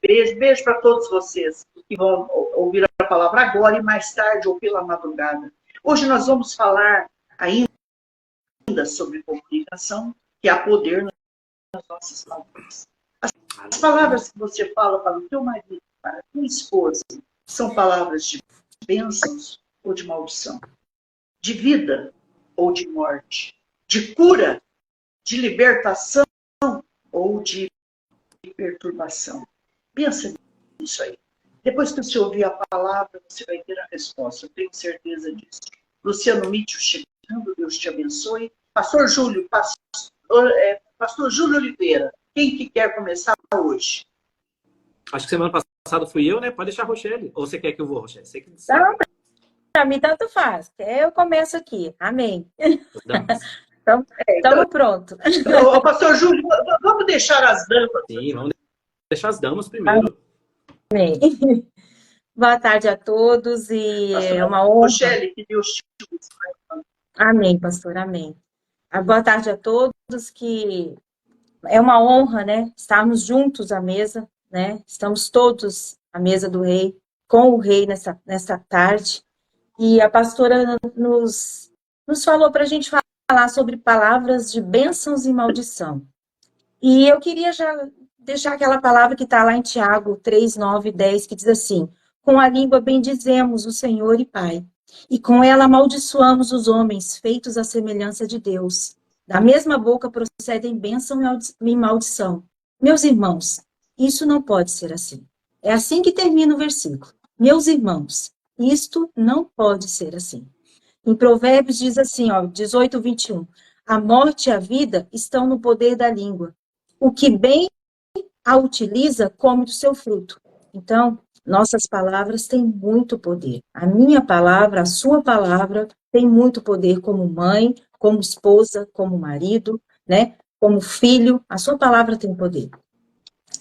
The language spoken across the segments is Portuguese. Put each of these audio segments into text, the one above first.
Beijo, beijo para todos vocês que vão ouvir a palavra agora e mais tarde ou pela madrugada. Hoje nós vamos falar ainda sobre comunicação, que há poder nas nossas palavras. As palavras que você fala para o teu marido, para a tua esposa, são palavras de bênçãos ou de maldição, de vida ou de morte, de cura, de libertação ou de perturbação. Pensa nisso aí. Depois que você ouvir a palavra, você vai ter a resposta. Eu tenho certeza disso. Luciano Mício chegando, Deus te abençoe. Pastor Júlio, Pastor Júlio Oliveira, quem que quer começar hoje? Acho que semana passada fui eu, né? Pode deixar a Rochelle. Ou você quer que eu vou, Rochelle? Você que não, para mim tanto faz. Eu começo aqui. Amém. Então, estamos prontos. Pastor Júlio, vamos deixar as damas. Sim, vamos deixar as damas primeiro. Amém. Boa tarde a todos e é uma honra. Rochelle, que Deus te use. Amém, pastor, amém. Boa tarde a todos, que é uma honra, né, estarmos juntos à mesa, né, estamos todos à mesa do rei, com o rei nessa tarde, e a pastora nos falou para a gente falar sobre palavras de bênçãos e maldição. E eu queria já deixar aquela palavra que está lá em Tiago 3, 9 e 10, que diz assim: com a língua bendizemos o Senhor e Pai, e com ela amaldiçoamos os homens, feitos à semelhança de Deus. Da mesma boca procedem bênção e maldição. Meus irmãos, isso não pode ser assim. É assim que termina o versículo. Meus irmãos, isto não pode ser assim. Em Provérbios diz assim, 18, 21. A morte e a vida estão no poder da língua. O que bem a utiliza, come do seu fruto. Então, nossas palavras têm muito poder. A minha palavra, a sua palavra, tem muito poder como mãe, como esposa, como marido, né? Como filho. A sua palavra tem poder.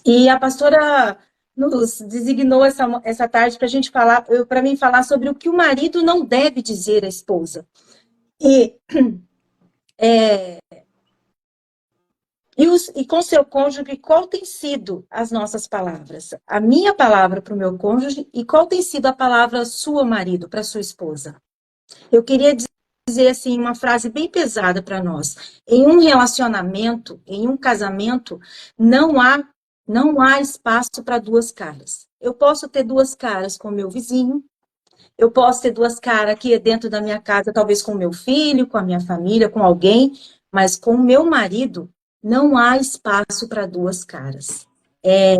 E a pastora nos designou essa tarde para a gente falar, para mim falar sobre o que o marido não deve dizer à esposa. E com seu cônjuge, qual tem sido as nossas palavras? A minha palavra para o meu cônjuge e qual tem sido a palavra sua, marido, para sua esposa? Eu queria dizer assim uma frase bem pesada para nós. Em um relacionamento, em um casamento, não há espaço para duas caras. Eu posso ter duas caras com o meu vizinho, eu posso ter duas caras aqui dentro da minha casa, talvez com o meu filho, com a minha família, com alguém, mas com o meu marido, não há espaço para duas caras. É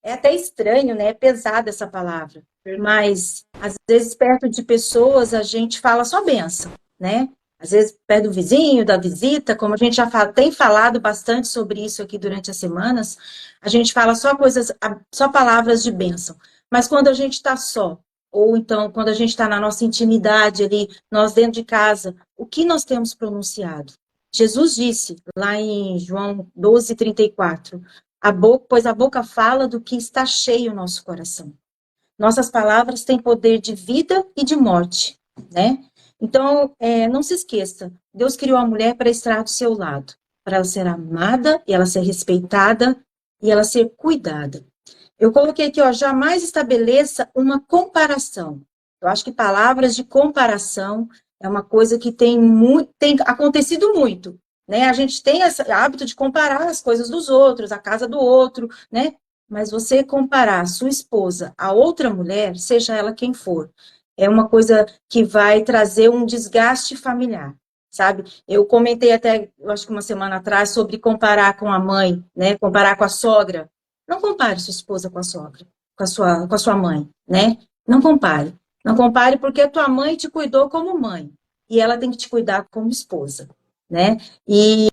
até estranho, né? É pesada essa palavra. Mas, às vezes, perto de pessoas, a gente fala só bênção, né? Às vezes, perto do vizinho, da visita, como a gente já tem falado bastante sobre isso aqui durante as semanas, a gente fala só palavras de bênção. Mas quando a gente está só, ou então quando a gente está na nossa intimidade ali, nós dentro de casa, o que nós temos pronunciado? Jesus disse, lá em João 12, 34, pois a boca fala do que está cheio o nosso coração. Nossas palavras têm poder de vida e de morte, né? Então, não se esqueça, Deus criou a mulher para estar do seu lado, para ela ser amada, e ela ser respeitada, e ela ser cuidada. Eu coloquei aqui, jamais estabeleça uma comparação. Eu acho que palavras de comparação é uma coisa que tem acontecido muito, né? A gente tem esse hábito de comparar as coisas dos outros, a casa do outro, né? Mas você comparar a sua esposa a outra mulher, seja ela quem for, é uma coisa que vai trazer um desgaste familiar, sabe? Eu comentei até, eu acho que uma semana atrás, sobre comparar com a mãe, né? Comparar com a sogra. Não compare sua esposa com a sogra, com a sua mãe, né? Não compare. Não compare porque a tua mãe te cuidou como mãe e ela tem que te cuidar como esposa, né? E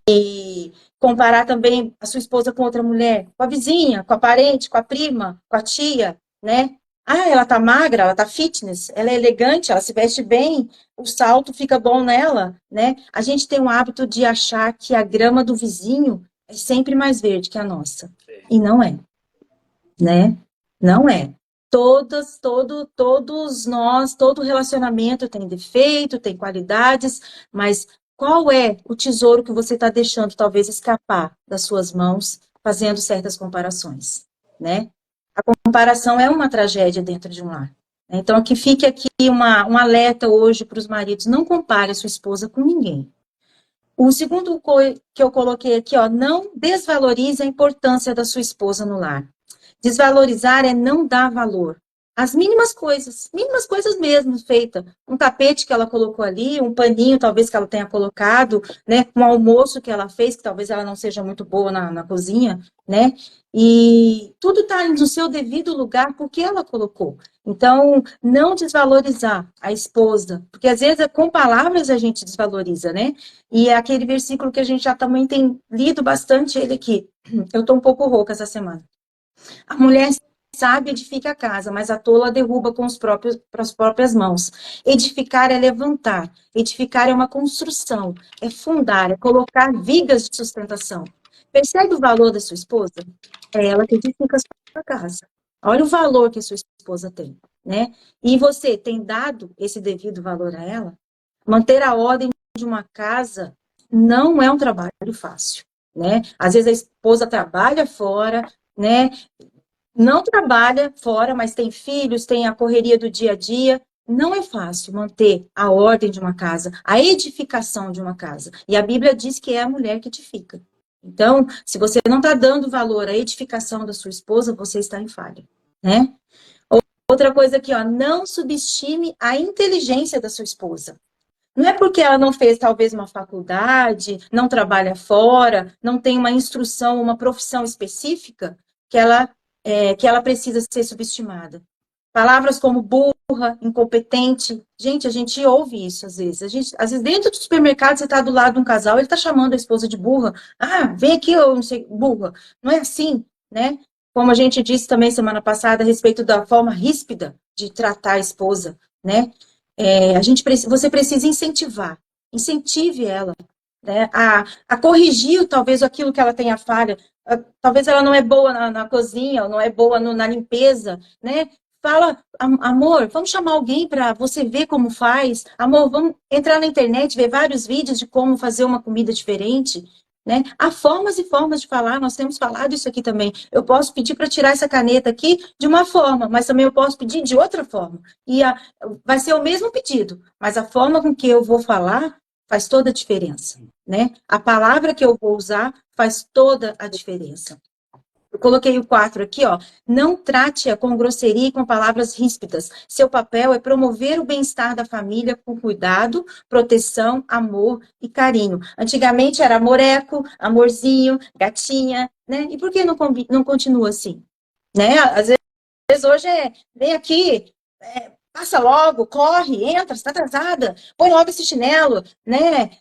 comparar também a sua esposa com outra mulher, com a vizinha, com a parente, com a prima, com a tia, né? Ah, ela tá magra, ela tá fitness, ela é elegante, ela se veste bem, o salto fica bom nela, né? A gente tem um hábito de achar que a grama do vizinho é sempre mais verde que a nossa. E não é, né? Não é. Todos nós, todo relacionamento tem defeito, tem qualidades, mas qual é o tesouro que você está deixando talvez escapar das suas mãos, fazendo certas comparações, né? A comparação é uma tragédia dentro de um lar. Então, que fique aqui um alerta hoje para os maridos, não compare a sua esposa com ninguém. O segundo que eu coloquei aqui, ó, não desvalorize a importância da sua esposa no lar. Desvalorizar é não dar valor. As mínimas coisas mesmo, feita. Um tapete que ela colocou ali, um paninho talvez que ela tenha colocado, né? Um almoço que ela fez, que talvez ela não seja muito boa na cozinha, né? E tudo está no seu devido lugar porque ela colocou. Então, não desvalorizar a esposa, porque às vezes com palavras a gente desvaloriza, né? E é aquele versículo que a gente já também tem lido bastante ele aqui. Eu estou um pouco rouca essa semana. A mulher sábia edifica a casa, mas a tola derruba com as próprias mãos. Edificar é levantar. Edificar é uma construção, é fundar, é colocar vigas de sustentação. Percebe o valor da sua esposa? É ela que edifica a sua casa. Olha o valor que a sua esposa tem, né? E você tem dado esse devido valor a ela? Manter a ordem de uma casa não é um trabalho fácil, né? Às vezes a esposa trabalha fora, né? Não trabalha fora, mas tem filhos, tem a correria do dia a dia. Não é fácil manter a ordem de uma casa, a edificação de uma casa. E a Bíblia diz que é a mulher que edifica. Então, se você não está dando valor à edificação da sua esposa, você está em falha, né? Outra coisa aqui, ó, não subestime a inteligência da sua esposa. Não é porque ela não fez talvez uma faculdade, não trabalha fora, não tem uma instrução, uma profissão específica, que ela precisa ser subestimada. Palavras como burra, incompetente. Gente, a gente ouve isso às vezes. Às vezes, dentro do supermercado, você está do lado de um casal, ele está chamando a esposa de burra. Ah, vem aqui, eu não sei, burra. Não é assim, né? Como a gente disse também semana passada a respeito da forma ríspida de tratar a esposa, né? Você precisa incentivar. Incentive ela, né? A corrigir talvez aquilo que ela tenha falha. Talvez ela não é boa na cozinha, ou não é boa na limpeza, né? Fala, amor, vamos chamar alguém para você ver como faz. Amor, vamos entrar na internet, ver vários vídeos de como fazer uma comida diferente, né? Há formas e formas de falar, nós temos falado isso aqui também. Eu posso pedir para tirar essa caneta aqui de uma forma, mas também eu posso pedir de outra forma. Vai ser o mesmo pedido, mas a forma com que eu vou falar faz toda a diferença, né? A palavra que eu vou usar faz toda a diferença. Eu coloquei o 4 aqui, ó. Não trate-a com grosseria e com palavras ríspidas. Seu papel é promover o bem-estar da família com cuidado, proteção, amor e carinho. Antigamente era amoreco, amorzinho, gatinha, né? E por que não continua assim? Né? Às vezes hoje vem aqui, passa logo, corre, entra, está atrasada, põe logo esse chinelo, né?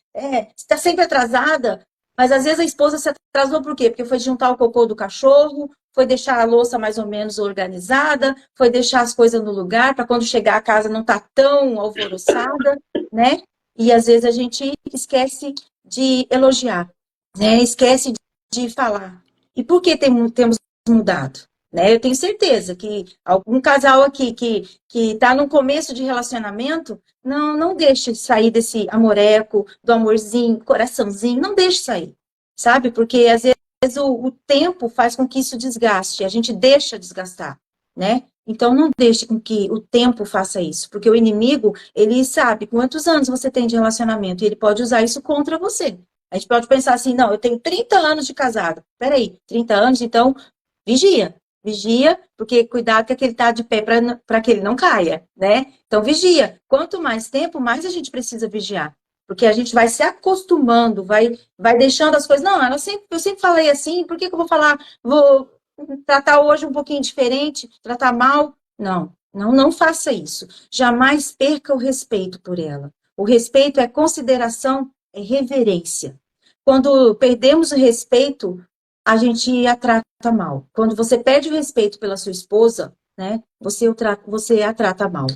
Está sempre atrasada. Mas às vezes a esposa se atrasou por quê? Porque foi juntar o cocô do cachorro, foi deixar a louça mais ou menos organizada, foi deixar as coisas no lugar, para quando chegar a casa não estar tão alvoroçada, né? E às vezes a gente esquece de elogiar, né? Esquece de falar. E por que temos mudado? Né? Eu tenho certeza que algum casal aqui que está no começo de relacionamento, não deixe sair desse amoreco, do amorzinho, coraçãozinho, não deixe sair, sabe? Porque às vezes o tempo faz com que isso desgaste, a gente deixa desgastar, né? Então não deixe com que o tempo faça isso, porque o inimigo, ele sabe quantos anos você tem de relacionamento e ele pode usar isso contra você. A gente pode pensar assim, não, eu tenho 30 anos de casado. Peraí, 30 anos, então vigia. Vigia, porque cuidado que ele está de pé para que ele não caia, né? Então, vigia. Quanto mais tempo, mais a gente precisa vigiar. Porque a gente vai se acostumando, vai deixando as coisas. Não, eu sempre falei assim, por que eu vou tratar hoje um pouquinho diferente, tratar mal? Não faça isso. Jamais perca o respeito por ela. O respeito é consideração, é reverência. Quando perdemos o respeito, a gente a trata mal. Quando você perde o respeito pela sua esposa, né, você a trata mal.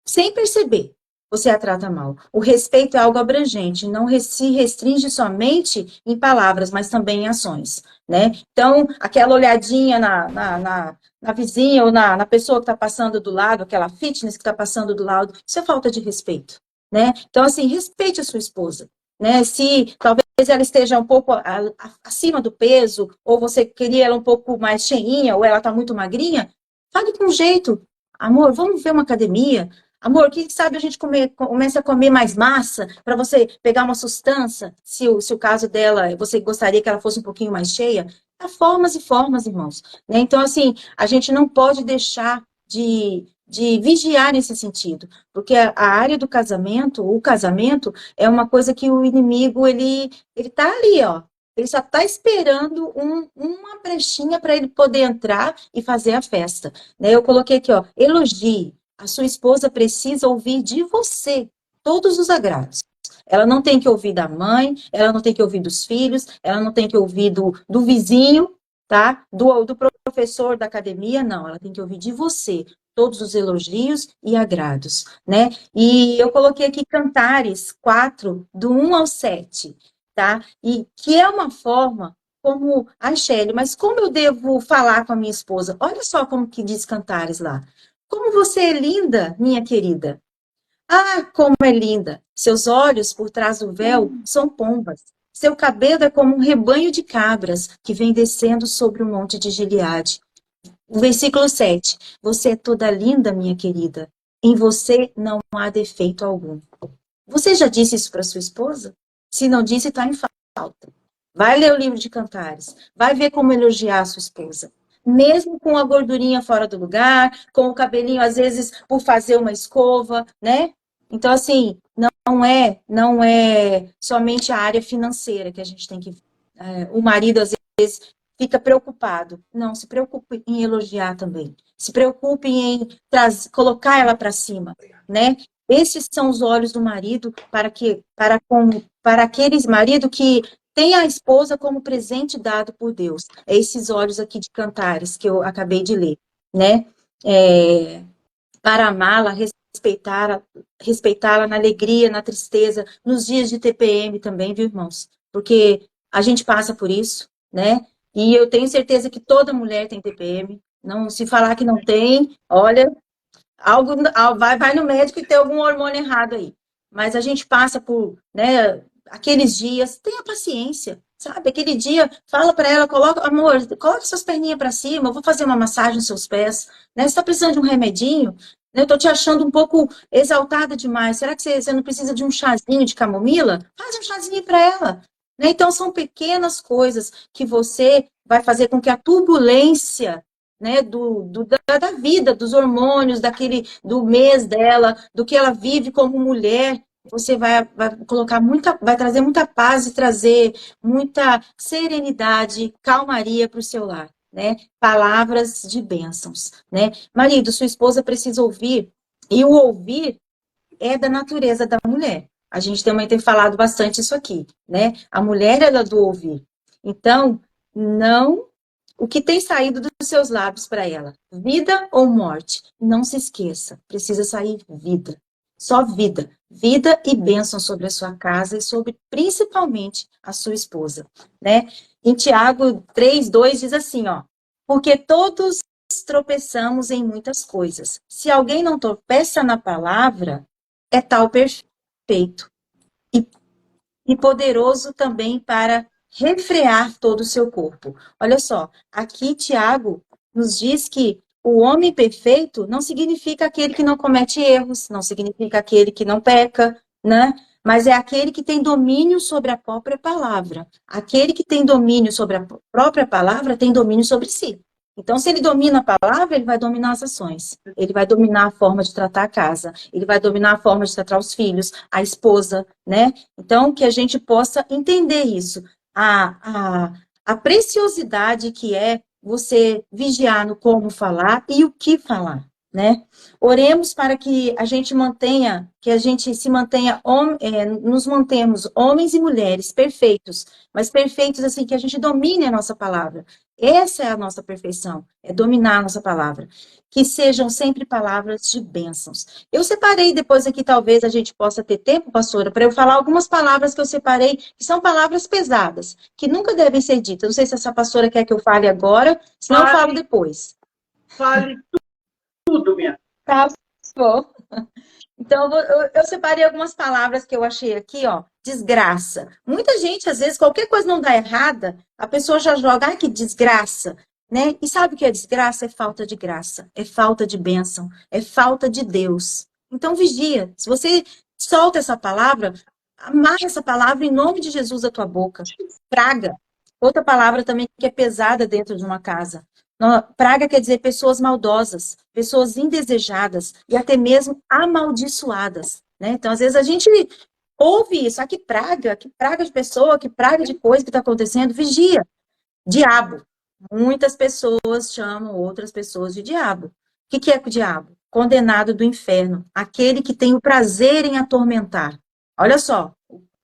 Sem perceber, você a trata mal. O respeito é algo abrangente, não se restringe somente em palavras, mas também em ações, né? Então, aquela olhadinha na vizinha ou na pessoa que está passando do lado, aquela fitness que está passando do lado, isso é falta de respeito, né? Então, assim, respeite a sua esposa, né? Se talvez ela esteja um pouco acima do peso, ou você queria ela um pouco mais cheinha, ou ela está muito magrinha, Fale com jeito. Amor, vamos ver uma academia? Amor, quem sabe a gente começa a comer mais massa para você pegar uma sustância, se o caso dela, você gostaria que ela fosse um pouquinho mais cheia? Há formas e formas, irmãos. Né? Então, assim, a gente não pode deixar de vigiar nesse sentido, porque a área do casamento, o casamento, é uma coisa que o inimigo, ele tá ali, ó. Ele só está esperando uma brechinha para ele poder entrar e fazer a festa. Né? Eu coloquei aqui, ó, elogie. A sua esposa precisa ouvir de você todos os agrados. Ela não tem que ouvir da mãe, ela não tem que ouvir dos filhos, ela não tem que ouvir do vizinho, tá? Do professor da academia, não. Ela tem que ouvir de você todos os elogios e agrados, né? E eu coloquei aqui Cantares 4, do 1 ao 7, tá? E que é uma forma como a Shelly, mas como eu devo falar com a minha esposa? Olha só como que diz Cantares lá. Como você é linda, minha querida. Ah, como é linda! Seus olhos por trás do véu são pombas. Seu cabelo é como um rebanho de cabras que vem descendo sobre o monte de Gileade. O versículo 7. Você é toda linda, minha querida. Em você não há defeito algum. Você já disse isso para sua esposa? Se não disse, está em falta. Vai ler o livro de Cantares. Vai ver como elogiar a sua esposa. Mesmo com a gordurinha fora do lugar, com o cabelinho, às vezes, por fazer uma escova, né? Então, assim, não é somente a área financeira que a gente tem que... o marido, às vezes, fica preocupado. Não, se preocupe em elogiar também. Se preocupe em colocar ela para cima, né? Esses são os olhos do marido para aqueles marido que tem a esposa como presente dado por Deus. É esses olhos aqui de Cantares que eu acabei de ler, né? Para amá-la, respeitá-la na alegria, na tristeza, nos dias de TPM também, viu, irmãos? Porque a gente passa por isso, né? E eu tenho certeza que toda mulher tem TPM. Não, se falar que não tem, olha, vai no médico e tem algum hormônio errado aí. Mas a gente passa por, né, aqueles dias, tenha paciência, sabe? Aquele dia, fala para ela, amor, coloca suas perninhas para cima, eu vou fazer uma massagem nos seus pés, né? Você está precisando de um remedinho? Eu estou te achando um pouco exaltada demais. Será que você não precisa de um chazinho de camomila? Faz um chazinho para ela. Né? Então, são pequenas coisas que você vai fazer com que a turbulência, né, da vida, dos hormônios, do mês dela, do que ela vive como mulher, você vai colocar vai trazer muita paz e trazer muita serenidade, calmaria para o seu lar, né? Palavras de bênçãos, né? Marido, sua esposa precisa ouvir, e o ouvir é da natureza da mulher. A gente também tem falado bastante isso aqui, né? A mulher, ela é do ouvir. Então, não o que tem saído dos seus lábios para ela, vida ou morte? Não se esqueça, precisa sair vida. Só vida. Vida e bênção sobre a sua casa e sobre, principalmente, a sua esposa, né? Em Tiago 3:2 diz assim, ó, porque todos tropeçamos em muitas coisas. Se alguém não tropeça na palavra, é tal perfeito e poderoso também para refrear todo o seu corpo. Olha só, aqui Tiago nos diz que o homem perfeito não significa aquele que não comete erros, não significa aquele que não peca, né? Mas é aquele que tem domínio sobre a própria palavra. Aquele que tem domínio sobre a própria palavra tem domínio sobre si. Então, se ele domina a palavra, ele vai dominar as ações. Ele vai dominar a forma de tratar a casa. Ele vai dominar a forma de tratar os filhos, a esposa, né? Então, que a gente possa entender isso. A preciosidade que é você vigiar no como falar e o que falar, né? Oremos para que a gente nos mantemos homens e mulheres perfeitos, mas perfeitos assim, que a gente domine a nossa palavra. Essa é a nossa perfeição, é dominar a nossa palavra. Que sejam sempre palavras de bênçãos. Eu separei depois aqui, talvez a gente possa ter tempo, pastora, para eu falar algumas palavras que eu separei, que são palavras pesadas, que nunca devem ser ditas. Não sei se essa pastora quer que eu fale agora, senão eu falo depois. Fale tudo, minha. Tá bom. Então, eu separei algumas palavras que eu achei aqui, ó. Desgraça. Muita gente, às vezes, qualquer coisa não dá errada, a pessoa já joga, ai, que desgraça. né? E sabe o que é desgraça? É falta de graça, é falta de bênção, é falta de Deus. Então vigia. Se você solta essa palavra, amarra essa palavra em nome de Jesus da tua boca. Praga. Outra palavra também que é pesada dentro de uma casa. Praga quer dizer pessoas maldosas, pessoas indesejadas e até mesmo amaldiçoadas, né? Então, às vezes a gente ouve isso, que praga de pessoa, que praga de coisa que está acontecendo. Vigia. Diabo. Muitas pessoas chamam outras pessoas de diabo. O que é o diabo? Condenado do inferno. Aquele que tem o prazer em atormentar. Olha só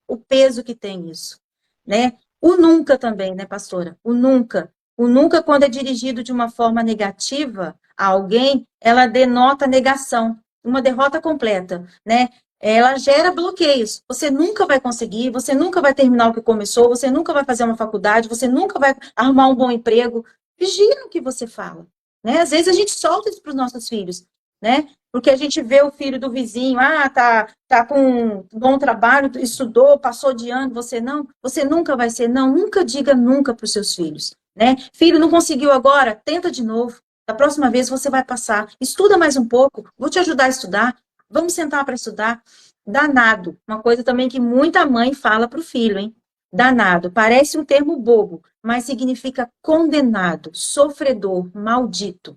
o peso que tem isso, né? O nunca também, né, pastora? O nunca. O nunca, quando é dirigido de uma forma negativa a alguém, ela denota negação, uma derrota completa, né? Ela gera bloqueios. Você nunca vai conseguir, você nunca vai terminar o que começou, você nunca vai fazer uma faculdade, você nunca vai arrumar um bom emprego. Vigia o que você fala, né? Às vezes a gente solta isso para os nossos filhos, né? Porque a gente vê o filho do vizinho, tá com um bom trabalho, estudou, passou de ano, você não, você nunca vai ser, não, nunca diga nunca para os seus filhos, né? Filho, não conseguiu agora? Tenta de novo. Da próxima vez você vai passar. Estuda mais um pouco, vou te ajudar a estudar. Vamos sentar para estudar. Danado, uma coisa também que muita mãe fala para o filho, hein? Danado, parece um termo bobo, mas significa condenado, sofredor, maldito.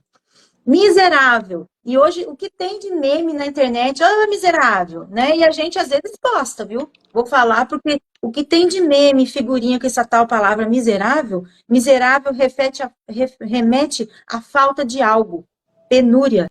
Miserável. E hoje, o que tem de meme na internet, miserável, né? E a gente, às vezes, posta, viu? Vou falar porque o que tem de meme, figurinha com essa tal palavra miserável, miserável remete à falta de algo, penúria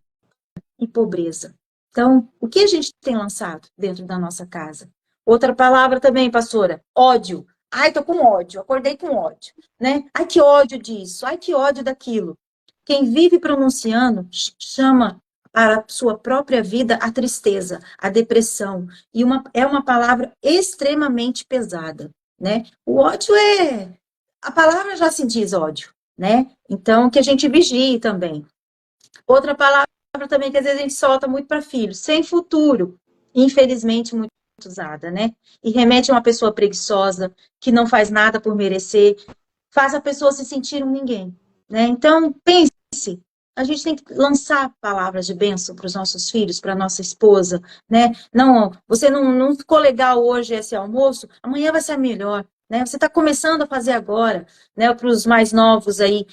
e pobreza. Então, o que a gente tem lançado dentro da nossa casa? Outra palavra também, pastora, ódio. Ai, tô com ódio, acordei com ódio, né? Ai, que ódio disso, ai, que ódio daquilo. Quem vive pronunciando chama para a sua própria vida a tristeza, a depressão. E é uma palavra extremamente pesada, né? O ódio é... A palavra já se diz ódio, né? Então, que a gente vigie também. Outra palavra também que às vezes a gente solta muito para filhos, sem futuro. Infelizmente, muito usada, né? E remete a uma pessoa preguiçosa, que não faz nada por merecer, faz a pessoa se sentir um ninguém, né? Então, pense, a gente tem que lançar palavras de bênção para os nossos filhos, para nossa esposa, né? Não, você não ficou legal hoje esse almoço, amanhã vai ser melhor, né? Você está começando a fazer agora, né? Para os mais novos aí,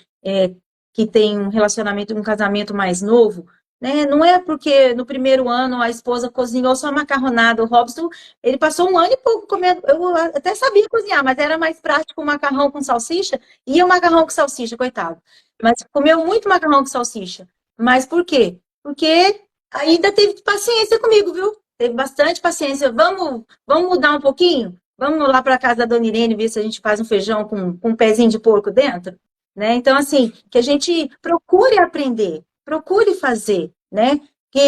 que tem um relacionamento, um casamento mais novo, né? Não é porque no primeiro ano a esposa cozinhou só macarronada. O Robson, ele passou um ano e pouco comendo. Eu até sabia cozinhar, mas era mais prático o macarrão com salsicha e o macarrão com salsicha, coitado. Mas comeu muito macarrão com salsicha. Mas por quê? Porque ainda teve paciência comigo, viu? Teve bastante paciência. Vamos mudar um pouquinho? Vamos lá para a casa da Dona Irene ver se a gente faz um feijão com um pezinho de porco dentro? Né? Então, assim, que a gente procure aprender, procure fazer, né? Que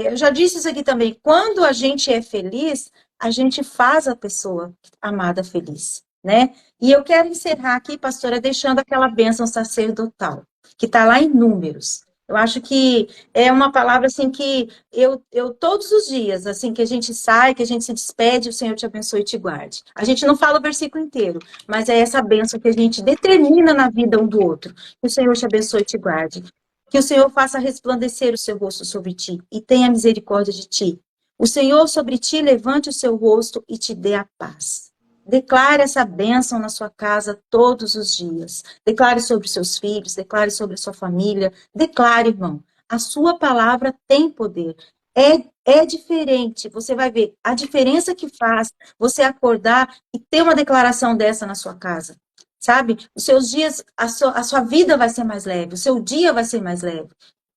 eu já disse isso aqui também, quando a gente é feliz, a gente faz a pessoa amada feliz, né? E eu quero encerrar aqui, pastora, deixando aquela bênção sacerdotal, que está lá em Números. Eu acho que é uma palavra, assim, que eu todos os dias, assim, que a gente sai, que a gente se despede, o Senhor te abençoe e te guarde. A gente não fala o versículo inteiro, mas é essa bênção que a gente determina na vida um do outro. Que o Senhor te abençoe e te guarde. Que o Senhor faça resplandecer o seu rosto sobre ti e tenha misericórdia de ti. O Senhor sobre ti levante o seu rosto e te dê a paz. Declare essa bênção na sua casa todos os dias. Declare sobre seus filhos, declare sobre a sua família. Declare, irmão. A sua palavra tem poder. É diferente. Você vai ver a diferença que faz você acordar e ter uma declaração dessa na sua casa. Sabe? Os seus dias, a sua vida vai ser mais leve, o seu dia vai ser mais leve.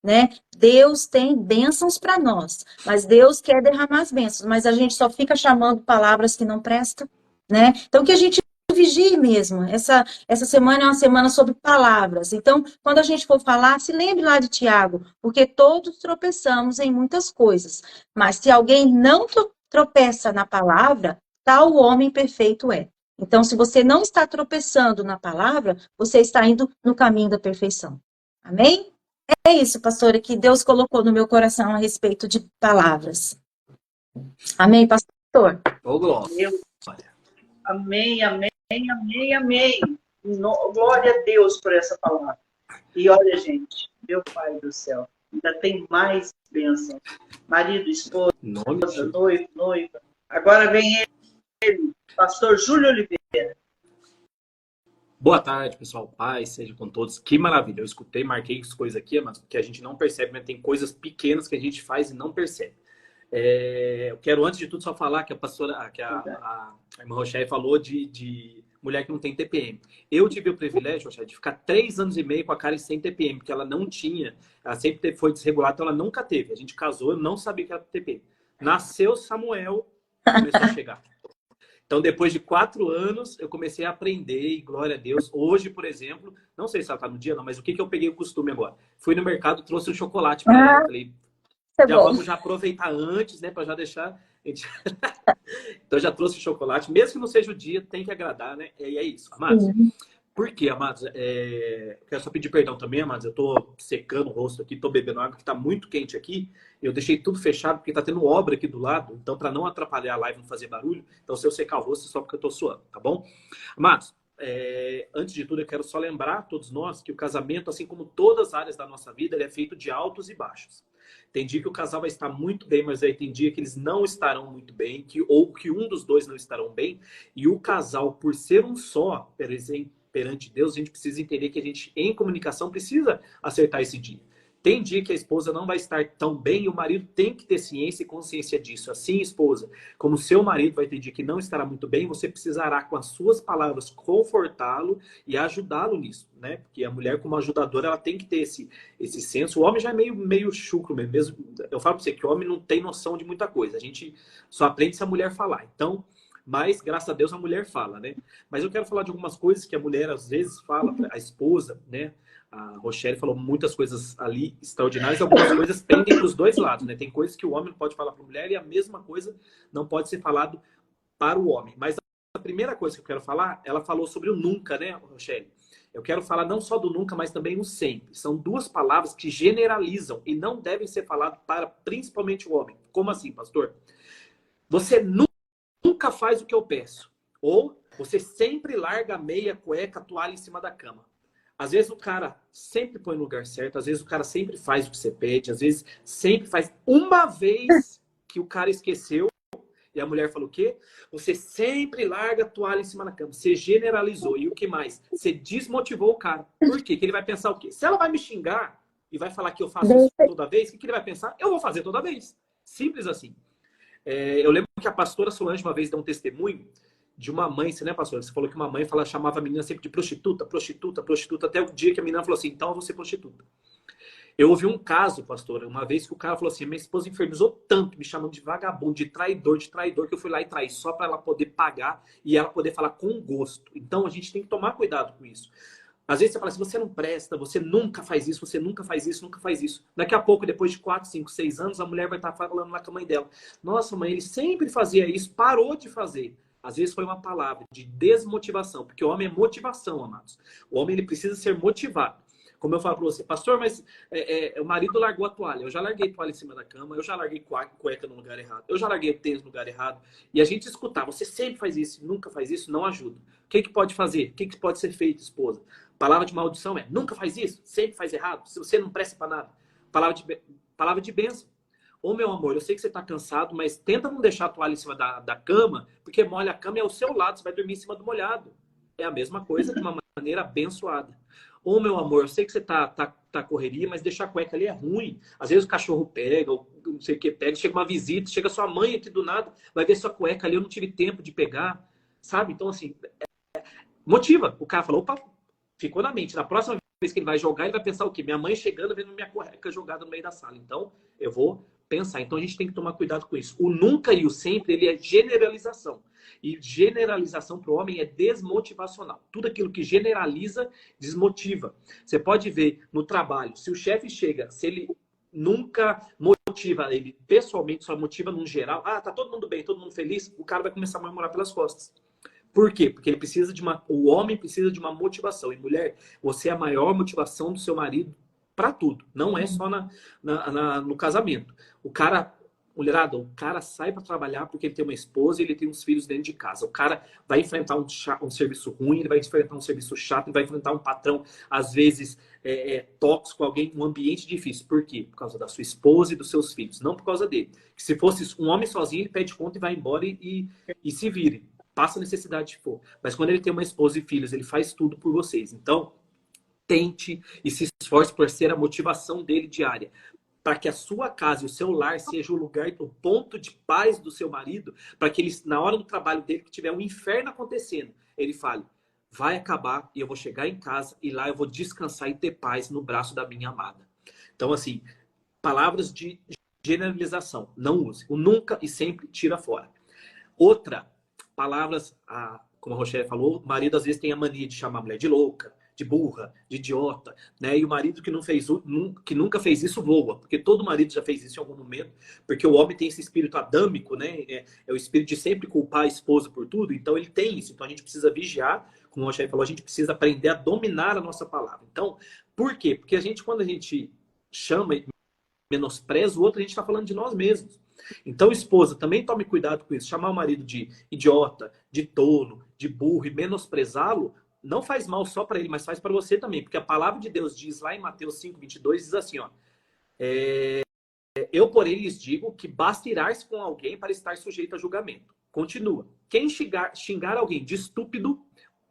Né? Deus tem bênçãos para nós, mas Deus quer derramar as bênçãos, mas a gente só fica chamando palavras que não prestam. Né? Então, que a gente vigie mesmo. Essa semana é uma semana sobre palavras. Então, quando a gente for falar, se lembre lá de Tiago, porque todos tropeçamos em muitas coisas. Mas se alguém não tropeça na palavra, tal homem perfeito é. Então, se você não está tropeçando na palavra, você está indo no caminho da perfeição. Amém? É isso, pastora, que Deus colocou no meu coração a respeito de palavras. Amém, pastor? Ô, glória. Amém, amém, amém, amém. Glória a Deus por essa palavra. E olha, gente, meu pai do céu, ainda tem mais bênçãos. Marido, esposa, Nome de Jesus. noivo, noiva. Agora vem ele, pastor Júlio Oliveira. Boa tarde, pessoal. Paz seja com todos. Que maravilha. Eu escutei, marquei as coisas aqui, mas que a gente não percebe, mas tem coisas pequenas que a gente faz e não percebe. Eu quero, antes de tudo, só falar que a pastora, que a irmã Rochelle falou de mulher que não tem TPM. Eu tive o privilégio, Rochelle, de ficar 3 anos e meio com a Karen sem TPM, porque ela não tinha, ela sempre foi desregulada, então ela nunca teve. A gente casou, eu não sabia que era TPM. Nasceu Samuel, começou a chegar. Então, depois de 4 anos, eu comecei a aprender, e glória a Deus. Hoje, por exemplo, não sei se ela está no dia, não, mas o que eu peguei o costume agora? Fui no mercado, trouxe um chocolate para ela. Falei, vamos já aproveitar antes, né, para já deixar. Então, já trouxe chocolate, mesmo que não seja o dia, tem que agradar, né? E é isso, amados. Por quê, amados? Quero só pedir perdão também, amados. Eu tô secando o rosto aqui, tô bebendo água, que tá muito quente aqui. Eu deixei tudo fechado, porque tá tendo obra aqui do lado. Então, para não atrapalhar a live, não fazer barulho, então se eu secar o rosto, é só porque eu tô suando, tá bom? Amados, antes de tudo, eu quero só lembrar a todos nós que o casamento, assim como todas as áreas da nossa vida, ele é feito de altos e baixos. Tem dia que o casal vai estar muito bem, mas aí tem dia que eles não estarão muito bem, ou que um dos dois não estarão bem. E o casal, por ser um só, por exemplo, perante Deus, a gente precisa entender que a gente, em comunicação, precisa acertar esse dia. Tem dia que a esposa não vai estar tão bem e o marido tem que ter ciência e consciência disso. Assim, esposa, como seu marido vai ter dia que não estará muito bem, você precisará, com as suas palavras, confortá-lo e ajudá-lo nisso, né? Porque a mulher, como ajudadora, ela tem que ter esse senso. O homem já é meio chucro mesmo. Eu falo para você que o homem não tem noção de muita coisa. A gente só aprende se a mulher falar. Então, mas, graças a Deus, a mulher fala, né? Mas eu quero falar de algumas coisas que a mulher, às vezes, fala, a esposa, né? A Rochelle falou muitas coisas ali extraordinárias, algumas coisas pendem para os dois lados, né? Tem coisas que o homem não pode falar para a mulher e a mesma coisa não pode ser falado para o homem. Mas a primeira coisa que eu quero falar, ela falou sobre o nunca, né, Rochelle? Eu quero falar não só do nunca, mas também o sempre. São 2 palavras que generalizam e não devem ser faladas para principalmente o homem. Como assim, pastor? Você nunca faz o que eu peço. Ou você sempre larga a meia, cueca, toalha em cima da cama. Às vezes o cara sempre põe no lugar certo, às vezes o cara sempre faz o que você pede, às vezes sempre faz. Uma vez que o cara esqueceu e a mulher falou o quê? Você sempre larga a toalha em cima da cama. Você generalizou. E o que mais? Você desmotivou o cara. Por quê? Que ele vai pensar o quê? Se ela vai me xingar e vai falar que eu faço isso toda vez, o que ele vai pensar? Eu vou fazer toda vez. Simples assim. Eu lembro que a pastora Solange uma vez deu um testemunho de uma mãe, você, né, pastora? Você falou que uma mãe chamava a menina sempre de prostituta, prostituta, prostituta, até o dia que a menina falou assim, então eu vou ser prostituta. Eu ouvi um caso, pastora, uma vez que o cara falou assim, minha esposa infernizou tanto, me chamando de vagabundo, de traidor, que eu fui lá e traí, só para ela poder pagar e ela poder falar com gosto. Então a gente tem que tomar cuidado com isso. Às vezes você fala assim, você não presta, você nunca faz isso, você nunca faz isso, nunca faz isso. Daqui a pouco, depois de 4, 5, 6 anos, a mulher vai estar falando lá com a mãe dela. Nossa, mãe, ele sempre fazia isso, parou de fazer. Às vezes foi uma palavra de desmotivação, porque o homem é motivação, amados. O homem, ele precisa ser motivado. Como eu falo para você, pastor, mas o marido largou a toalha. Eu já larguei toalha em cima da cama, eu já larguei cueca no lugar errado, eu já larguei tênis no lugar errado. E a gente escutar, você sempre faz isso, nunca faz isso, não ajuda. O que pode fazer? O que pode ser feito, esposa? Palavra de maldição é, nunca faz isso, sempre faz errado, se você não presta para nada. Palavra de bênção. Ô, meu amor, eu sei que você está cansado, mas tenta não deixar a toalha em cima da cama, porque molha a cama é ao seu lado, você vai dormir em cima do molhado. É a mesma coisa de uma maneira abençoada. Ô, meu amor, eu sei que você tá correria, mas deixar a cueca ali é ruim. Às vezes o cachorro pega, ou não sei o que pega, chega uma visita, chega sua mãe aqui do nada, vai ver sua cueca ali, eu não tive tempo de pegar, sabe? Então, assim, motiva. O cara falou, opa, ficou na mente. Na próxima vez que ele vai jogar, ele vai pensar o quê? Minha mãe chegando, vendo minha cueca jogada no meio da sala. Então, eu vou pensar. Então, a gente tem que tomar cuidado com isso. O nunca e o sempre, ele é generalização. E generalização para o homem é desmotivacional. Tudo aquilo que generaliza, desmotiva. Você pode ver no trabalho, se o chefe chega, se ele nunca motiva, ele pessoalmente só motiva num geral, tá todo mundo bem, todo mundo feliz, o cara vai começar a murmurar pelas costas. Por quê? Porque ele precisa o homem precisa de uma motivação. E mulher, você é a maior motivação do seu marido para tudo. Não é só no casamento. O cara Mulherada, o cara sai para trabalhar porque ele tem uma esposa e ele tem uns filhos dentro de casa. O cara vai enfrentar um serviço ruim, ele vai enfrentar um serviço chato, ele vai enfrentar um patrão, às vezes, tóxico, alguém, um ambiente difícil. Por quê? Por causa da sua esposa e dos seus filhos, não por causa dele. Que se fosse um homem sozinho, ele pede conta e vai embora e se vire. Passa a necessidade de for. Mas quando ele tem uma esposa e filhos, ele faz tudo por vocês. Então, tente e se esforce por ser a motivação dele diária, para que a sua casa e o seu lar seja o lugar, o ponto de paz do seu marido, para que ele, na hora do trabalho dele, que tiver um inferno acontecendo, ele fale, vai acabar e eu vou chegar em casa e lá eu vou descansar e ter paz no braço da minha amada. Então, assim, palavras de generalização, não use. O nunca e sempre tira fora. Outra, palavras, como a Rochelle falou, o marido às vezes tem a mania de chamar a mulher de louca, de burra, de idiota, né? E o marido que nunca fez isso voa, porque todo marido já fez isso em algum momento, porque o homem tem esse espírito adâmico, né? É o espírito de sempre culpar a esposa por tudo, então ele tem isso. Então a gente precisa vigiar, como a Rochelle falou, a gente precisa aprender a dominar a nossa palavra. Então, por quê? Porque quando a gente chama e menospreza o outro, a gente está falando de nós mesmos. Então, esposa, também tome cuidado com isso. Chamar o marido de idiota, de tolo, de burro e menosprezá-lo, não faz mal só para ele, mas faz para você também. Porque a palavra de Deus diz lá em Mateus 5:22, diz assim, ó. Eu, porém, lhes digo que basta irar-se com alguém para estar sujeito a julgamento. Continua. Quem xingar alguém de estúpido,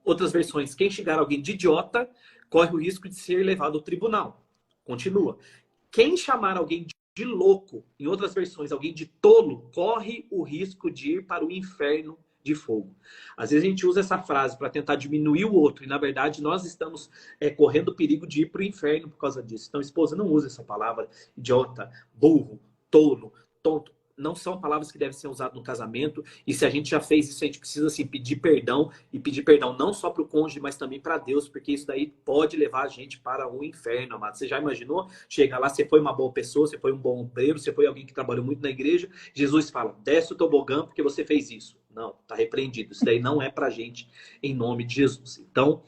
outras versões, quem xingar alguém de idiota, corre o risco de ser levado ao tribunal. Continua. Quem chamar alguém de louco, em outras versões, alguém de tolo, corre o risco de ir para o inferno de fogo. Às vezes a gente usa essa frase para tentar diminuir o outro, e na verdade nós estamos correndo o perigo de ir para o inferno por causa disso. Então, esposa, não use essa palavra idiota, burro, tolo, tonto. Não são palavras que devem ser usadas no casamento. E se a gente já fez isso, a gente precisa assim, pedir perdão. E pedir perdão não só para o cônjuge, mas também para Deus. Porque isso daí pode levar a gente para o inferno, amado. Você já imaginou? Chega lá, você foi uma boa pessoa, você foi um bom obreiro, você foi alguém que trabalhou muito na igreja. Jesus fala, desce o tobogã porque você fez isso. Não, está repreendido. Isso daí não é para a gente, em nome de Jesus. Então,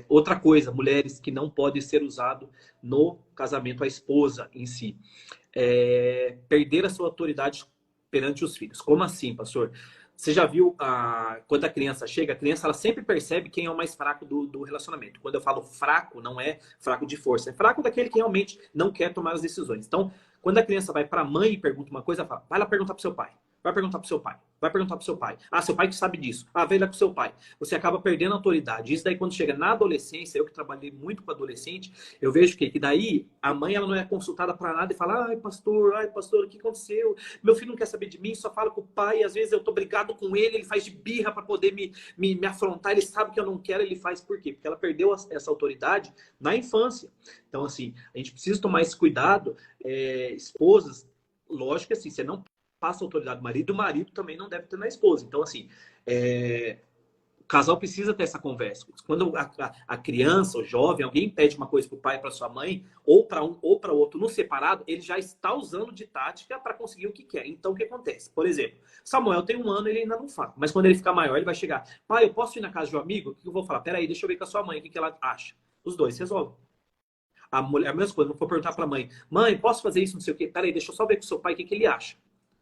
outra coisa, mulheres que não podem ser usado no casamento, a esposa em si. Perder a sua autoridade perante os filhos. Como assim, pastor? Você já viu quando a criança chega, a criança ela sempre percebe quem é o mais fraco do relacionamento. Quando eu falo fraco, não é fraco de força, é fraco daquele que realmente não quer tomar as decisões. Então, quando a criança vai para a mãe e pergunta uma coisa, ela fala, vai lá perguntar para o seu pai. Vai perguntar para o seu pai. Vai perguntar para o seu pai. Ah, seu pai que sabe disso. Ah, vem lá com o seu pai. Você acaba perdendo a autoridade. Isso daí, quando chega na adolescência, eu que trabalhei muito com adolescente, eu vejo que daí a mãe ela não é consultada para nada e fala, ai, pastor, o que aconteceu? Meu filho não quer saber de mim, só fala com o pai. E às vezes eu tô brigado com ele faz de birra para poder me afrontar. Ele sabe que eu não quero, ele faz por quê? Porque ela perdeu essa autoridade na infância. Então, assim, a gente precisa tomar esse cuidado. Esposas, lógico que assim, você não passa a autoridade do marido, o marido também não deve ter na esposa. Então, assim, o casal precisa ter essa conversa. Quando a criança, o jovem, alguém pede uma coisa para o pai, para sua mãe, ou para um ou para o outro no separado, ele já está usando de tática para conseguir o que quer. Então, o que acontece? Por exemplo, Samuel tem 1 ano, ele ainda não fala. Mas quando ele ficar maior, ele vai chegar. Pai, eu posso ir na casa de um amigo? O que eu vou falar? Peraí, deixa eu ver com a sua mãe, o que ela acha. Os dois resolvem. A mulher, a mesma coisa, não vou perguntar para a mãe. Mãe, posso fazer isso, não sei o quê? Peraí, deixa eu só ver com o seu pai o que ele acha.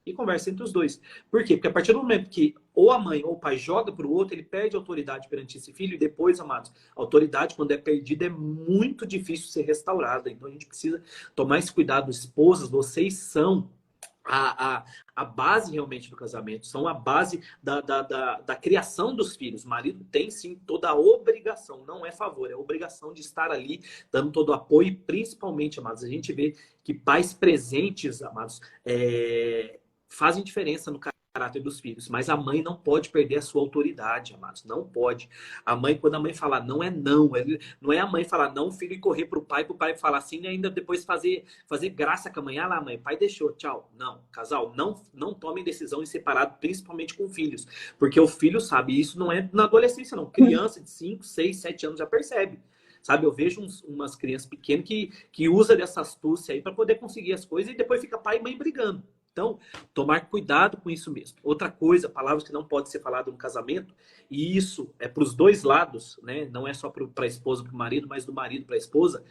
E conversa entre os dois. Por quê? Porque a partir do momento que ou a mãe ou o pai joga para o outro, ele perde a autoridade perante esse filho. E depois, amados, a autoridade, quando é perdida, é muito difícil ser restaurada. Então, a gente precisa tomar esse cuidado. Esposas, vocês são a base realmente do casamento. São a base da criação dos filhos. O marido tem, sim, toda a obrigação. Não é favor, é obrigação de estar ali, dando todo o apoio. E, principalmente, amados, a gente vê que pais presentes, amados, fazem diferença no caráter dos filhos, mas a mãe não pode perder a sua autoridade, amados, não pode. A mãe, quando a mãe falar não, é não. Não é a mãe falar não, o filho, e correr para o pai falar assim, e ainda depois fazer graça com a mãe. Ah lá, mãe, pai deixou, tchau. Não, casal, não tomem decisão em separado, principalmente com filhos, porque o filho sabe, isso não é na adolescência não, criança de 5, 6, 7 anos já percebe. Sabe, eu vejo umas crianças pequenas que usam dessa astúcia aí para poder conseguir as coisas e depois fica pai e mãe brigando. Então, tomar cuidado com isso mesmo. Outra coisa, palavras que não podem ser faladas no casamento, e isso é para os dois lados, né? Não é só para a esposa, para o marido, mas do marido para a esposa,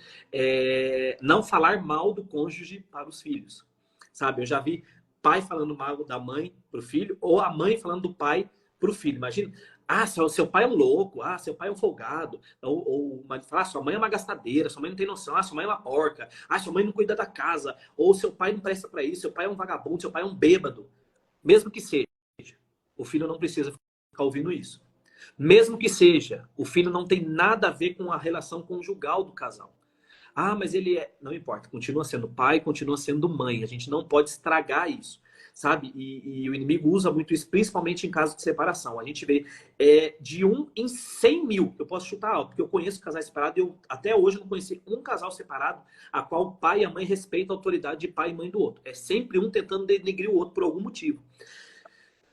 não falar mal do cônjuge para os filhos. Sabe, eu já vi pai falando mal da mãe pro filho, ou a mãe falando do pai pro filho. Imagina, ah, seu pai é um louco, ah, seu pai é um folgado, ou ah, sua mãe é uma gastadeira, sua mãe não tem noção, ah, sua mãe é uma porca, ah, sua mãe não cuida da casa, ou seu pai não presta para isso, seu pai é um vagabundo, seu pai é um bêbado. Mesmo que seja, o filho não precisa ficar ouvindo isso. Mesmo que seja, o filho não tem nada a ver com a relação conjugal do casal. Ah, mas ele é... Não importa, continua sendo pai, continua sendo mãe. A gente não pode estragar isso, sabe? E o inimigo usa muito isso, principalmente em caso de separação. A gente vê de 1 em 100 mil, eu posso chutar alto, porque eu conheço casais separados, eu até hoje não conheci um casal separado a qual o pai e a mãe respeitam a autoridade de pai e mãe do outro. É sempre um tentando denegrir o outro por algum motivo.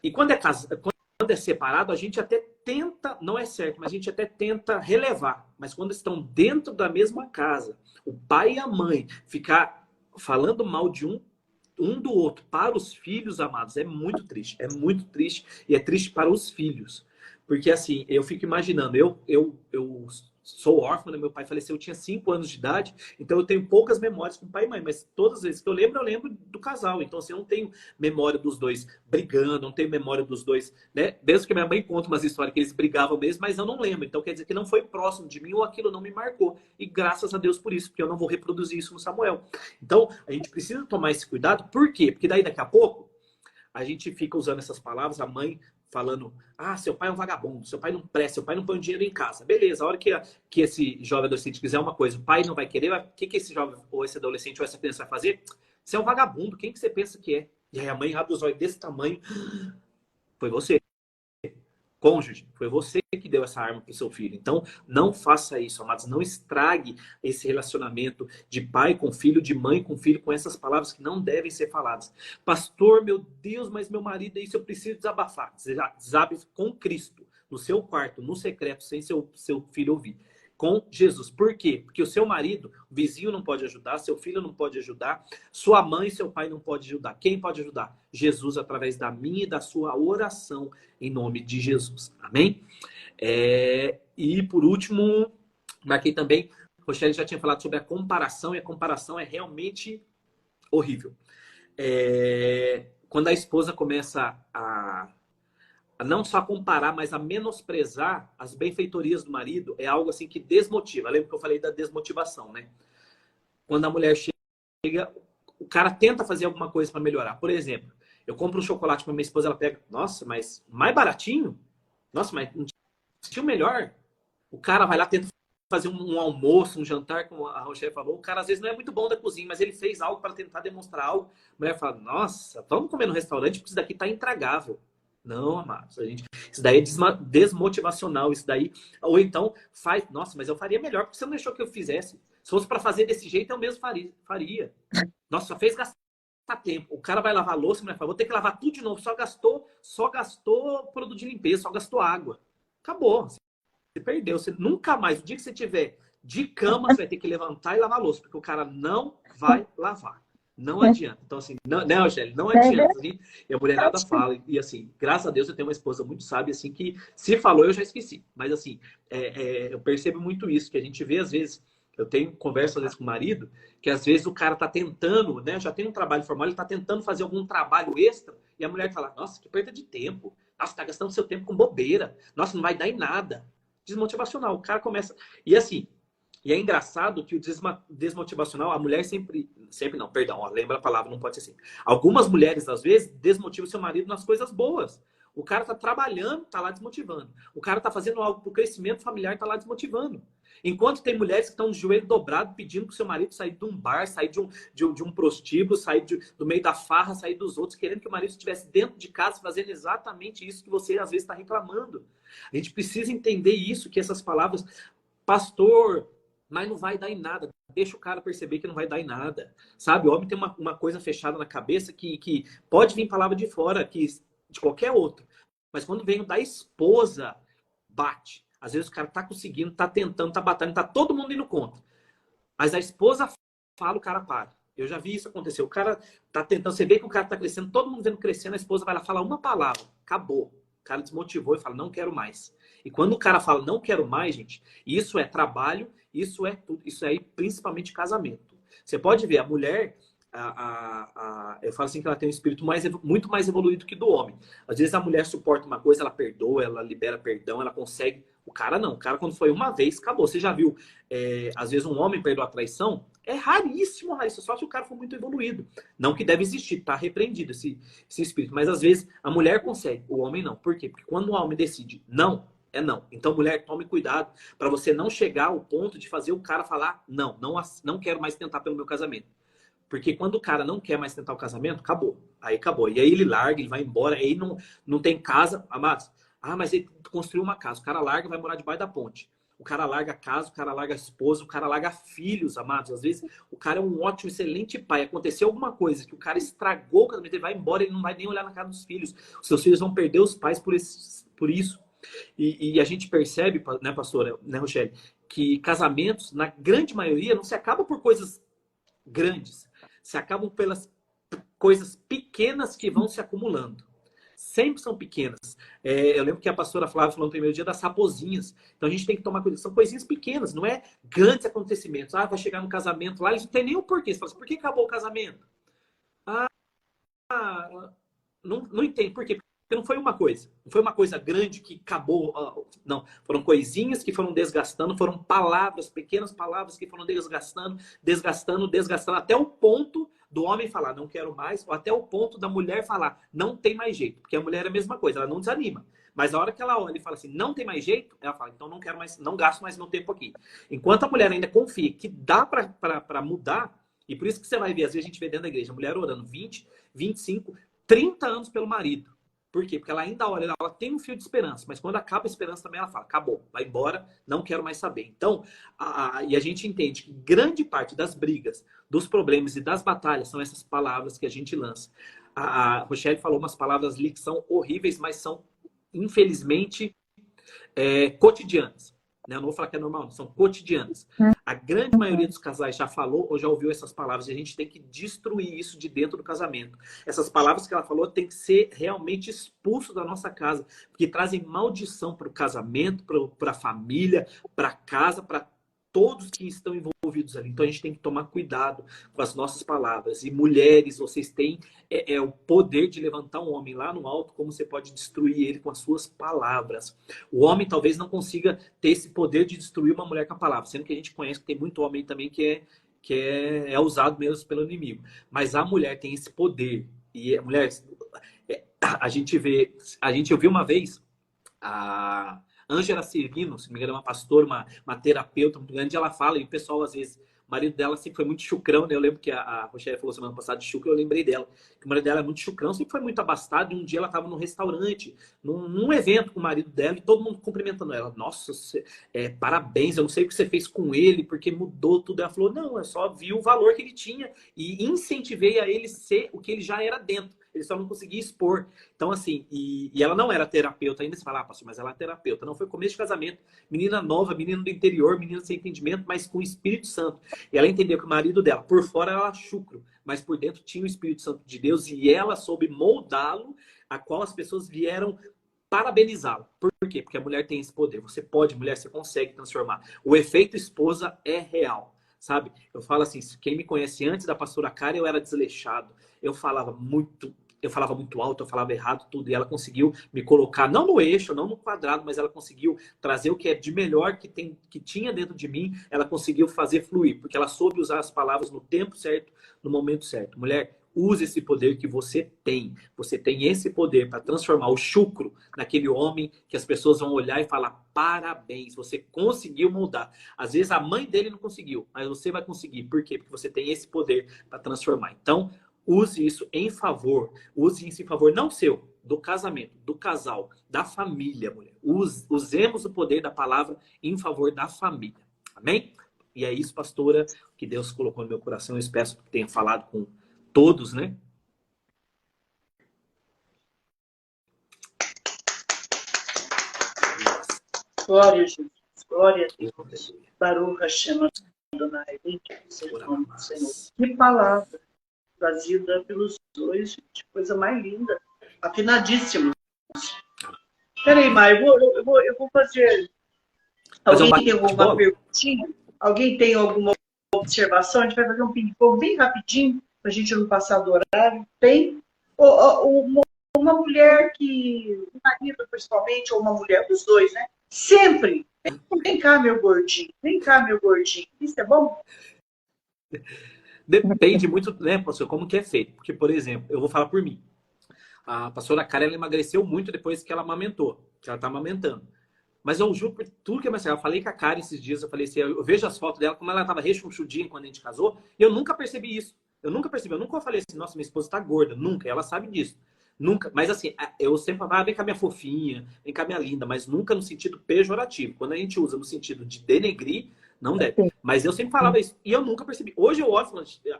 E quando é separado, a gente até tenta, não é certo, mas a gente até tenta relevar. Mas quando estão dentro da mesma casa, o pai e a mãe ficar falando mal de um do outro para os filhos, amados, é muito triste e é triste para os filhos. Porque assim, eu fico imaginando, eu sou órfão, né? Meu pai faleceu, eu tinha 5 anos de idade, então eu tenho poucas memórias com pai e mãe, mas todas as vezes que eu lembro do casal. Então assim, eu não tenho memória dos dois brigando, não tenho memória dos dois, né? Mesmo que minha mãe conta umas histórias que eles brigavam mesmo, mas eu não lembro. Então quer dizer que não foi próximo de mim ou aquilo não me marcou. E graças a Deus por isso, porque eu não vou reproduzir isso no Samuel. Então a gente precisa tomar esse cuidado. Por quê? Porque daí daqui a pouco a gente fica usando essas palavras, a mãe falando, ah, seu pai é um vagabundo, seu pai não presta, seu pai não põe dinheiro em casa. Beleza, a hora que esse jovem adolescente quiser uma coisa, o pai não vai querer, o que esse jovem, ou esse adolescente, ou essa criança vai fazer? Você é um vagabundo, quem que você pensa que é? E aí a mãe abre os olhos desse tamanho, foi você. Cônjuge, foi você que deu essa arma para o seu filho. Então, não faça isso, amados. Não estrague esse relacionamento de pai com filho, de mãe com filho, com essas palavras que não devem ser faladas. Pastor, meu Deus, mas meu marido é isso, eu preciso desabafar. Desabafe com Cristo, no seu quarto, no secreto, sem seu filho ouvir. Com Jesus. Por quê? Porque o seu marido, o vizinho não pode ajudar, seu filho não pode ajudar, sua mãe e seu pai não pode ajudar. Quem pode ajudar? Jesus, através da minha e da sua oração, em nome de Jesus. Amém? E por último, marquei também, Rochelle já tinha falado sobre a comparação, e a comparação é realmente horrível. Quando a esposa começa a não só comparar, mas a menosprezar as benfeitorias do marido, é algo assim que desmotiva. Lembra que eu falei da desmotivação, né? Quando a mulher chega, o cara tenta fazer alguma coisa para melhorar. Por exemplo, eu compro um chocolate para minha esposa, ela pega, nossa, mas mais baratinho? Nossa, mas não tinha o melhor? O cara vai lá, tenta fazer um almoço, um jantar, como a Rochelle falou. O cara às vezes não é muito bom da cozinha, mas ele fez algo para tentar demonstrar algo. A mulher fala, nossa, vamos comer no restaurante porque isso daqui tá intragável. Não, amados, isso daí é desmotivacional, isso daí, ou então faz, nossa, mas eu faria melhor, porque você não deixou que eu fizesse. Se fosse para fazer desse jeito, eu mesmo faria. Nossa, só fez gastar tempo. O cara vai lavar a louça, mas fala, vou ter que lavar tudo de novo, só gastou produto de limpeza, só gastou água. Acabou, você perdeu, você nunca mais, o dia que você tiver de cama, você vai ter que levantar e lavar a louça, porque o cara não vai lavar. Não adianta. Então, assim, não, né, Angélica? Não adianta. Assim, e a mulherada fala. E, assim, graças a Deus eu tenho uma esposa muito sábia, assim, que se falou eu já esqueci. Mas, assim, eu percebo muito isso, que a gente vê, às vezes, eu tenho conversa, às vezes, com o marido, que às vezes o cara tá tentando, né? Já tem um trabalho formal, ele tá tentando fazer algum trabalho extra, e a mulher fala, nossa, que perda de tempo. Nossa, tá gastando seu tempo com bobeira. Nossa, não vai dar em nada. Desmotivacional. O cara começa... E, assim... E é engraçado que o desmotivacional, a mulher sempre não, perdão, ó, lembra a palavra, não pode ser assim. Algumas mulheres, às vezes, desmotivam seu marido nas coisas boas. O cara tá trabalhando, tá lá desmotivando. O cara tá fazendo algo pro crescimento familiar, tá lá desmotivando. Enquanto tem mulheres que estão de joelho dobrado pedindo pro seu marido sair de um bar, sair de um prostíbulo, sair do meio da farra, sair dos outros, querendo que o marido estivesse dentro de casa fazendo exatamente isso que você, às vezes, está reclamando. A gente precisa entender isso, que essas palavras, pastor... Mas não vai dar em nada. Deixa o cara perceber que não vai dar em nada. Sabe? O homem tem uma coisa fechada na cabeça que pode vir palavra de fora, de qualquer outro. Mas quando vem o da esposa, bate. Às vezes o cara tá conseguindo, tá tentando, tá batalhando, tá todo mundo indo contra. Mas a esposa fala, o cara para. Eu já vi isso acontecer. O cara tá tentando, você vê que o cara tá crescendo, todo mundo vendo crescendo, a esposa vai lá falar uma palavra. Acabou. O cara desmotivou e fala, não quero mais. E quando o cara fala, não quero mais, gente, isso é trabalho, isso é tudo, isso aí principalmente casamento. Você pode ver, a mulher, eu falo assim que ela tem um espírito muito mais evoluído que do homem. Às vezes a mulher suporta uma coisa, ela perdoa, ela libera perdão, ela consegue. O cara não. O cara, quando foi uma vez, acabou. Você já viu, às vezes um homem perdoa a traição? É raríssimo, raríssimo. Só se o cara for muito evoluído. Não que deve existir, tá repreendido esse espírito. Mas às vezes a mulher consegue, o homem não. Por quê? Porque quando o homem decide não, é não. Então, mulher, tome cuidado para você não chegar ao ponto de fazer o cara falar não quero mais tentar pelo meu casamento. Porque quando o cara não quer mais tentar o casamento, acabou. Aí acabou. E aí ele larga, ele vai embora, aí não tem casa. Amados, mas ele construiu uma casa. O cara larga e vai morar debaixo da ponte. O cara larga a casa, o cara larga a esposa, o cara larga filhos, amados. Às vezes o cara é um ótimo, excelente pai. Aconteceu alguma coisa que o cara estragou o casamento, ele vai embora, ele não vai nem olhar na cara dos filhos. Os seus filhos vão perder os pais por isso. E a gente percebe, né, pastora, né, Rochelle, que casamentos, na grande maioria, não se acaba por coisas grandes. Se acabam pelas coisas pequenas que vão se acumulando. Sempre são pequenas. Eu lembro que a pastora Flávia falou no primeiro dia das raposinhas. Então a gente tem que tomar cuidado. São coisinhas pequenas, não é grandes acontecimentos. Vai chegar no casamento lá, eles não tem nem o porquê. Você fala assim, por que acabou o casamento? Não entendo. Por quê? Porque não foi uma coisa. Não foi uma coisa grande que acabou. Não. Foram coisinhas que foram desgastando. Foram palavras, pequenas palavras que foram desgastando, até o ponto do homem falar, não quero mais, ou até o ponto da mulher falar, não tem mais jeito. Porque a mulher é a mesma coisa, ela não desanima. Mas a hora que ela olha e fala assim, não tem mais jeito, ela fala, então não quero mais, não gasto mais meu tempo aqui. Enquanto a mulher ainda confia que dá para mudar, e por isso que você vai ver, às vezes a gente vê dentro da igreja, a mulher orando 20, 25, 30 anos pelo marido. Por quê? Porque ela ainda olha, ela tem um fio de esperança, mas quando acaba a esperança também ela fala, acabou, vai embora, não quero mais saber. Então, e a gente entende que grande parte das brigas, dos problemas e das batalhas são essas palavras que a gente lança. A Rochelle falou umas palavras ali que são horríveis, mas são, infelizmente, cotidianas. Eu não vou falar que é normal, não, são cotidianas. A grande maioria dos casais já falou ou já ouviu essas palavras e a gente tem que destruir isso de dentro do casamento. Essas palavras que ela falou tem que ser realmente expulso da nossa casa, porque trazem maldição para o casamento, para a família, para a casa, para todos que estão envolvidos ali. Então a gente tem que tomar cuidado com as nossas palavras. E mulheres, vocês têm o poder de levantar um homem lá no alto, como você pode destruir ele com as suas palavras. O homem talvez não consiga ter esse poder de destruir uma mulher com a palavra, sendo que a gente conhece que tem muito homem também que é usado mesmo pelo inimigo. Mas a mulher tem esse poder. E a mulher, a gente ouviu uma vez a Ângela Servino, se não me engano, é uma pastora, uma terapeuta muito grande, ela fala, e o pessoal, às vezes, o marido dela sempre foi muito chucrão, né? Eu lembro que a Rochelle falou semana passada de chucro, eu lembrei dela, que o marido dela é muito chucrão, sempre foi muito abastado, e um dia ela estava num restaurante, num evento com o marido dela, e todo mundo cumprimentando ela. Nossa, parabéns, eu não sei o que você fez com ele, porque mudou tudo. Ela falou, não, eu só vi o valor que ele tinha, e incentivei a ele ser o que ele já era dentro. Ele só não conseguia expor. Então, assim, e ela não era terapeuta ainda. Você fala, pastor, mas ela é terapeuta. Não, foi começo de casamento. Menina nova, menina do interior, menina sem entendimento, mas com o Espírito Santo. E ela entendeu que o marido dela, por fora, era chucro, mas por dentro tinha o Espírito Santo de Deus e ela soube moldá-lo, a qual as pessoas vieram parabenizá-lo. Por quê? Porque a mulher tem esse poder. Você pode, mulher, você consegue transformar. O efeito esposa é real. Sabe? Eu falo assim, quem me conhece antes da pastora Karen, eu era desleixado. Eu falava muito alto, eu falava errado tudo, e ela conseguiu me colocar, não no eixo, não no quadrado, mas ela conseguiu trazer o que é de melhor que tinha dentro de mim, ela conseguiu fazer fluir, porque ela soube usar as palavras no tempo certo, no momento certo. Mulher, use esse poder que você tem. Você tem esse poder para transformar o chucro naquele homem que as pessoas vão olhar e falar, parabéns, você conseguiu moldar. Às vezes a mãe dele não conseguiu, mas você vai conseguir. Por quê? Porque você tem esse poder para transformar. Então, use isso em favor não seu, do casamento, do casal, da família, mulher. Usemos o poder da palavra em favor da família. Amém? E é isso, pastora, que Deus colocou no meu coração. Eu espero que tenha falado com todos, né? Glória a Jesus. Glória a Deus. Baruch Hashem Adonai. Bendito seja o nome do Senhor. Que palavra trazida pelos dois, gente, coisa mais linda, afinadíssimos. Peraí, Maia, eu vou fazer. Alguém tem alguma perguntinha? Alguém tem alguma observação? A gente vai fazer um ping-pong bem rapidinho, para a gente não passar do horário. Tem uma mulher que, o marido principalmente, ou uma mulher, os dois, né? Sempre, vem cá, meu gordinho, vem cá, meu gordinho. Isso é bom? Depende muito, né, pastor, como que é feito. Porque, por exemplo, eu vou falar por mim. A pastora Karen, ela emagreceu muito depois que ela amamentou, que ela tá amamentando. Mas eu juro por tudo que é mais legal. Eu falei com a Karen esses dias, eu falei assim, eu vejo as fotos dela, como ela tava rechonchudinha quando a gente casou, e eu nunca percebi isso. Eu nunca percebi, eu nunca falei assim, nossa, minha esposa tá gorda. Nunca, ela sabe disso. Nunca, mas assim, eu sempre falava, vem cá minha fofinha, vem cá minha linda, mas nunca no sentido pejorativo. Quando a gente usa no sentido de denegrir, não deve. Mas eu sempre falava isso, e eu nunca percebi. Hoje eu olho,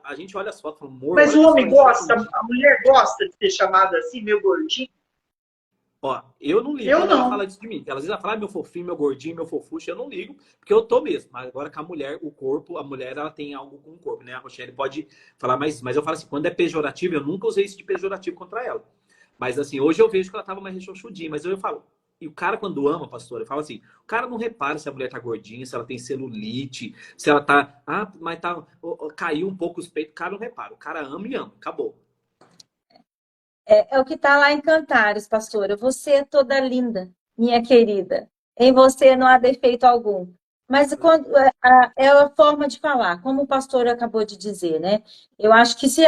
a gente olha as fotos e fala, amor, Mas olha o só homem isso gosta, aqui. a mulher gosta de ser chamada assim, meu gordinho? Ó, eu não ligo Eu quando ela não. fala isso de mim. Às vezes ela fala, meu fofinho, meu gordinho, meu fofucho, eu não ligo, porque eu tô mesmo. Mas agora com a mulher, o corpo, a mulher, ela tem algo com o corpo, né? A Rochelle pode falar mais, mas eu falo assim, quando é pejorativo, eu nunca usei isso de pejorativo contra ela. Mas assim, hoje eu vejo que ela tava mais rechonchudinha, mas eu falo, e o cara quando ama, pastor, eu falo assim, o cara não repara se a mulher tá gordinha, se ela tem celulite, se ela tá, mas tá, caiu um pouco os peitos, o cara não repara, o cara ama e ama, acabou. É o que está lá em Cantares, pastora. Você é toda linda, minha querida. Em você não há defeito algum. Mas quando, é a forma de falar, como o pastor acabou de dizer, né? Eu acho que se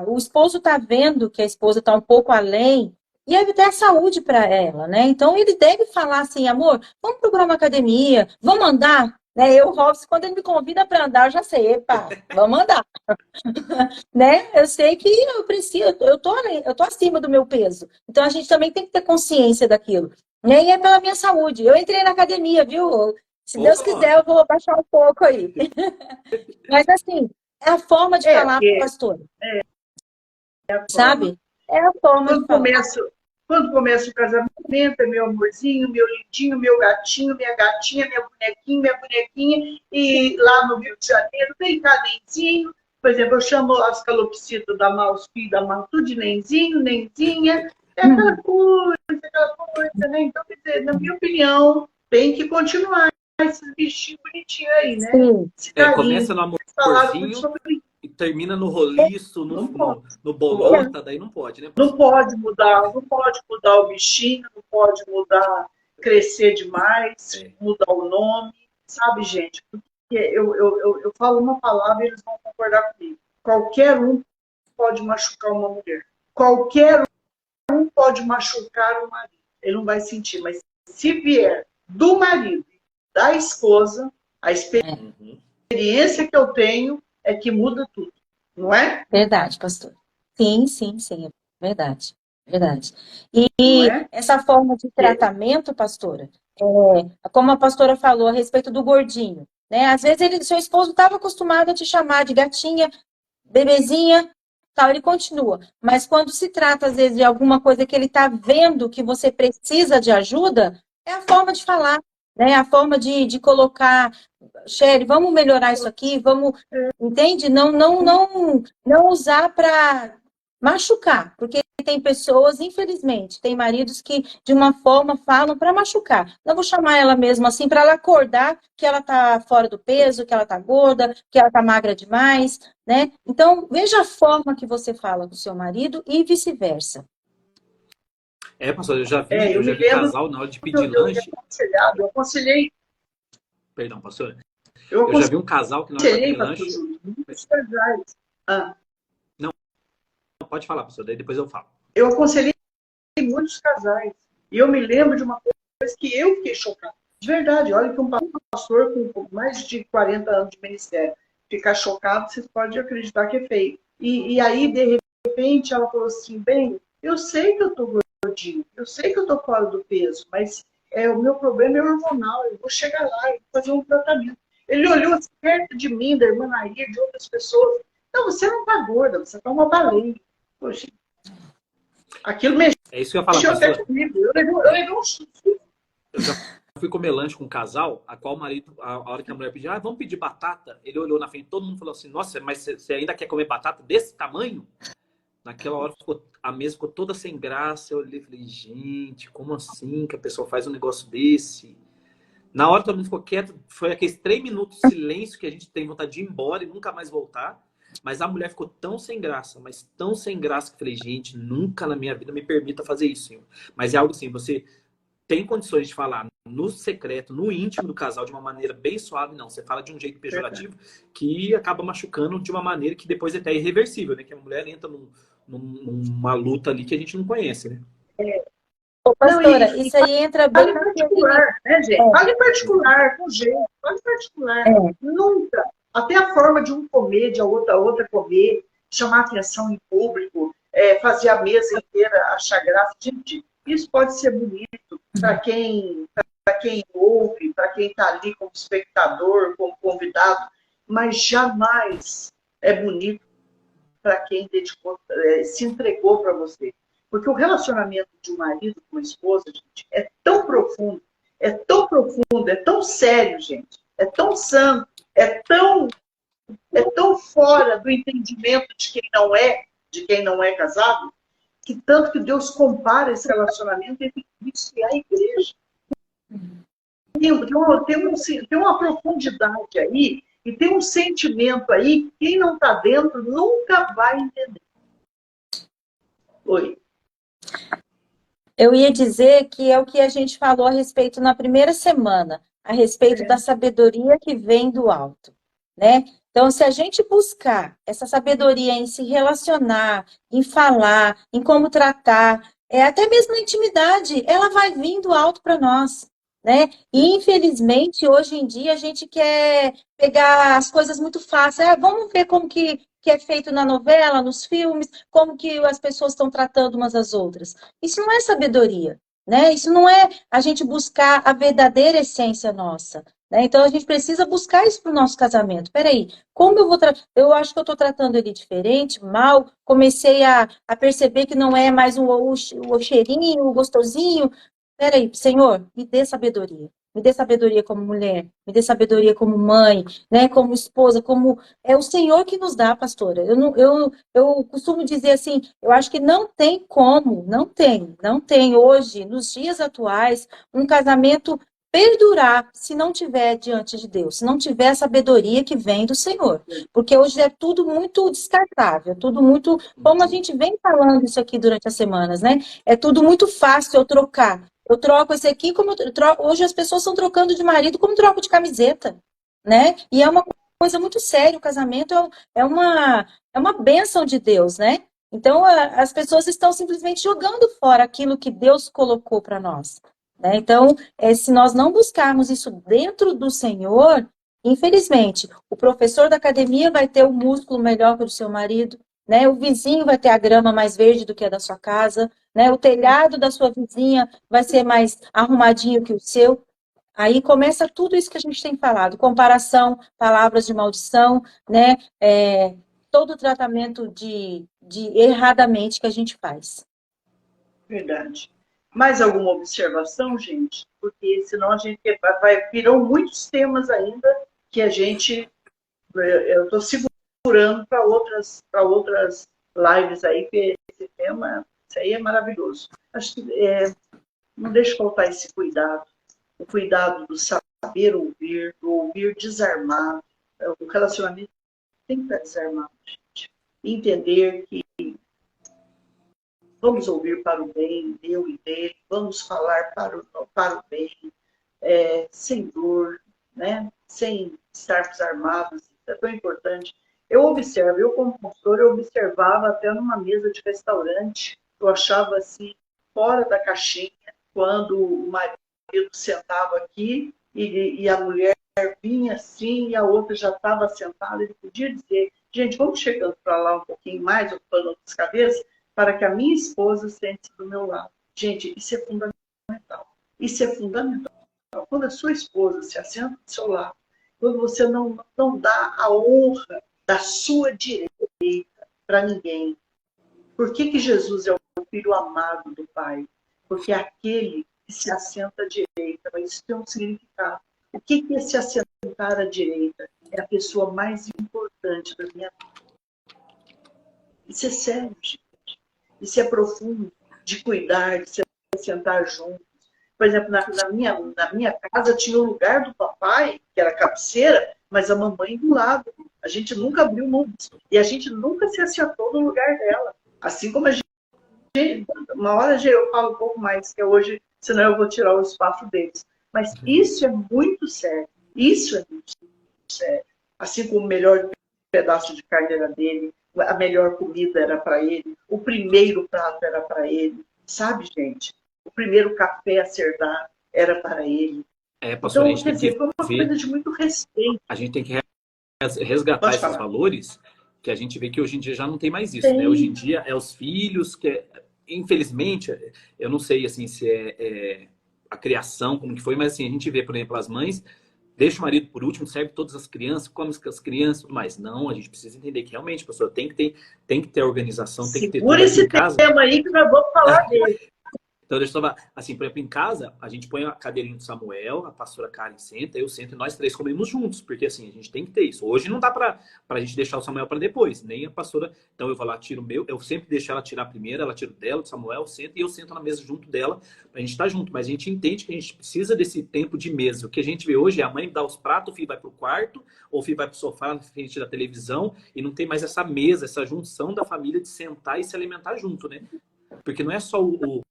o esposo está vendo que a esposa está um pouco além, e aí até saúde para ela, né? Então ele deve falar assim, amor, vamos procurar uma academia, vamos andar. Né? Eu, Robson, quando ele me convida para andar, eu já sei, epa, vamos andar. Né? Eu sei que eu preciso, eu tô acima do meu peso. Então a gente também tem que ter consciência daquilo. Né? E é pela minha saúde. Eu entrei na academia, viu? Se Deus Opa! quiser, eu vou baixar um pouco aí. Mas assim, é a forma de falar, Porque pastor, é a forma. sabe? É a forma de Quando falar. começa, quando começa o casamento, é meu amorzinho, meu lindinho, meu gatinho, minha gatinha, minha bonequinha, e lá no Rio de Janeiro tem cá Nenzinho. Por exemplo, eu chamo as calopsitas da Mal, os filhos da Mal, tudo de Nenzinho, Nenzinha, é aquela coisa, né? Então, quer dizer, na minha opinião, tem que continuar esses bichinhos bonitinhos aí, né? Sim, Esse carinho. Começa no Vocês falaram muito amorzinho sobre e termina no roliço, não pode. no bolota, daí não pode, né, Não pastor? pode mudar, não pode mudar o bichinho, não pode mudar, crescer demais, É. mudar o nome, sabe, gente? Porque eu falo uma palavra e eles vão concordar comigo. Qualquer um pode machucar uma mulher. Qualquer um pode machucar o marido. Ele não vai sentir, mas se vier do marido, da esposa, a Uhum. experiência que eu tenho é que muda tudo, não é? verdade, pastor. Sim, sim, sim, é verdade. Verdade. Não E é? essa forma de tratamento, pastora, como a pastora falou a respeito do gordinho, né? Às vezes seu esposo estava acostumado a te chamar de gatinha, bebezinha, tal, ele continua. Mas quando se trata, às vezes, de alguma coisa que ele está vendo que você precisa de ajuda, é a forma de falar, né? A forma de colocar, Sherry, vamos melhorar isso aqui, vamos, entende? Não usar para machucar, porque tem pessoas, infelizmente, tem maridos que de uma forma falam para machucar. Não vou chamar ela mesmo assim para ela acordar que ela está fora do peso, que ela está gorda, que ela está magra demais, né? Então, veja a forma que você fala com o seu marido e vice-versa. Pastor, Eu eu já me vi lembro casal na hora de que pedir eu fui lanche. aconselhado, eu aconselhei, Perdão, pastor. eu Eu já vi um casal que na hora para aconselhei, pedir pastor lanche. Júlio, muitos casais. Ah, Não, pode falar, pastor, daí depois eu falo. eu aconselhei muitos casais. E eu me lembro de uma coisa que eu fiquei chocada. De verdade, olha que um pastor com mais de 40 anos de ministério ficar chocado, vocês podem acreditar que é feio. E aí, de repente, ela falou assim, bem, eu sei que eu estou gordinho, eu sei que eu estou fora do peso, mas o meu problema é hormonal, eu vou chegar lá e fazer um tratamento. Ele olhou assim, perto de mim, da irmã Nair, de outras pessoas. Não, você não está gorda, você está uma baleia. Poxa, aquilo É isso que eu ia falar, mexeu até pastor. comigo. Eu levei um susto. Eu já fui comer lanche com um casal, a qual o marido, a hora que a mulher pediu, vamos pedir batata. Ele olhou na frente, todo mundo falou assim, nossa, mas você ainda quer comer batata desse tamanho? Naquela hora a mesa ficou toda sem graça. Eu olhei e falei, gente, como assim que a pessoa faz um negócio desse? Na hora todo mundo ficou quieto, foi aqueles 3 minutos de silêncio que a gente tem vontade de ir embora e nunca mais voltar. Mas a mulher ficou tão sem graça, mas tão sem graça, que eu falei, gente, nunca na minha vida me permita fazer isso, Senhor. Mas é algo assim, você tem condições de falar no secreto, no íntimo do casal, de uma maneira bem suave, não. Você fala de um jeito pejorativo que acaba machucando de uma maneira que depois é até irreversível, né? Que a mulher entra numa luta ali que a gente não conhece, né? Ô, Não, pastora, isso aí entra fala bem em naquele... particular, né, gente? Fala em particular, com jeito, fala em particular. Nunca. Até a forma de um comer, de a outra comer, chamar atenção em público, fazer a mesa inteira achar graça. Gente, isso pode ser bonito para quem ouve, para quem está ali como espectador, como convidado, mas jamais é bonito para quem dedicou, se entregou para você. Porque o relacionamento de um marido com uma esposa, gente, é tão profundo, é tão sério, gente, é tão santo, é tão fora do entendimento de quem não é casado, que tanto que Deus compara esse relacionamento entre Cristo e a igreja. Tem uma profundidade aí, e tem um sentimento aí que quem não está dentro nunca vai entender. Oi. Eu ia dizer que é o que a gente falou a respeito na primeira semana, a respeito da sabedoria que vem do alto, né? Então, se a gente buscar essa sabedoria em se relacionar, em falar, em como tratar, até mesmo na intimidade, ela vai vir do alto para nós, né? E, infelizmente, hoje em dia, a gente quer pegar as coisas muito fáceis. Vamos ver como que é feito na novela, nos filmes, como que as pessoas estão tratando umas às outras. Isso não é sabedoria, né? Isso não é a gente buscar a verdadeira essência nossa, né? Então, a gente precisa buscar isso para o nosso casamento. Peraí, como eu vou tratar? Eu acho que eu estou tratando ele diferente, mal. Comecei a perceber que não é mais o cheirinho, o gostosinho. Peraí, Senhor, me dê sabedoria. Me dê sabedoria como mulher, me dê sabedoria como mãe, né? Como esposa, como... É o Senhor que nos dá, pastora. Eu costumo dizer assim, eu acho que não tem como, não tem hoje, nos dias atuais, um casamento perdurar se não tiver diante de Deus, se não tiver a sabedoria que vem do Senhor. Porque hoje é tudo muito descartável, tudo muito, como a gente vem falando isso aqui durante as semanas, né? É tudo muito fácil eu trocar. Eu troco esse aqui, hoje as pessoas estão trocando de marido como troco de camiseta, né? E é uma coisa muito séria, o casamento é uma bênção de Deus, né? Então, as pessoas estão simplesmente jogando fora aquilo que Deus colocou para nós, né? Então, se nós não buscarmos isso dentro do Senhor, infelizmente, o professor da academia vai ter o músculo melhor que o do seu marido, né? O vizinho vai ter a grama mais verde do que a da sua casa, né? O telhado da sua vizinha vai ser mais arrumadinho que o seu. Aí começa tudo isso que a gente tem falado, comparação, palavras de maldição, né? Todo o tratamento de erradamente que a gente faz. Verdade. Mais alguma observação, gente? Porque senão a gente virão muitos temas ainda que a gente... Eu estou segurando para outras lives aí, porque esse tema, isso aí é maravilhoso. Acho que não deixe faltar esse cuidado. O cuidado do saber ouvir, do ouvir desarmado. O relacionamento tem que estar desarmado, gente. Entender que vamos ouvir para o bem, eu e dele, vamos falar para o bem, sem dor, né? Sem estarmos armados. Isso é tão importante. Eu como pastor, eu observava até numa mesa de restaurante, eu achava assim, fora da caixinha, quando o marido sentava aqui e a mulher vinha assim e a outra já estava sentada, ele podia dizer, gente, vamos chegando para lá um pouquinho mais, ocupando outras cabeças, para que a minha esposa sente do meu lado. Gente, isso é fundamental. Isso é fundamental. Quando a sua esposa se assenta do seu lado, quando você não dá a honra da sua direita para ninguém. Por que Jesus é o filho amado do Pai? Porque é aquele que se assenta à direita, mas isso tem um significado. O que é se assentar à direita? É a pessoa mais importante da minha vida. Isso é sério, gente. Isso é profundo, de cuidar, de se sentar juntos. Por exemplo, na minha casa tinha o lugar do papai, que era a cabeceira, mas a mamãe do lado. A gente nunca abriu mão disso. E a gente nunca se acertou no lugar dela. Assim como a gente... Uma hora eu falo um pouco mais, que hoje, senão eu vou tirar o espaço deles. Mas isso é muito sério. Isso é muito sério. Assim como o melhor pedaço de carne era dele, a melhor comida era para ele, o primeiro prato era para ele. Sabe, gente? O primeiro café a ser dado era para ele. Pastor, Então, quer dizer, foi uma coisa de muito respeito. A gente tem que resgatar esses valores, que a gente vê que hoje em dia já não tem mais isso, né? Hoje em dia é os filhos que, infelizmente, eu não sei assim se é a criação, como que foi, mas assim, a gente vê, por exemplo, as mães, deixa o marido por último, serve todas as crianças, come as crianças, mas não, a gente precisa entender que realmente, pessoa, tem que ter organização, tem que ter tudo esse em casa. Tema aí que nós vamos falar dele. Então, deixa eu falar, assim, por exemplo, em casa, a gente põe a cadeirinha do Samuel, a pastora Karen senta, eu sento e nós três comemos juntos, porque assim, a gente tem que ter isso. Hoje não dá pra gente deixar o Samuel para depois, nem a pastora. Então, eu vou lá, tiro o meu, eu sempre deixo ela tirar primeiro, ela tira o dela, do Samuel, senta e eu sento na mesa junto dela, pra gente estar junto. Mas a gente entende que a gente precisa desse tempo de mesa. O que a gente vê hoje é a mãe dá os pratos, o filho vai pro quarto, ou o filho vai pro sofá na frente da televisão, e não tem mais essa mesa, essa junção da família de sentar e se alimentar junto, né? Porque não é só o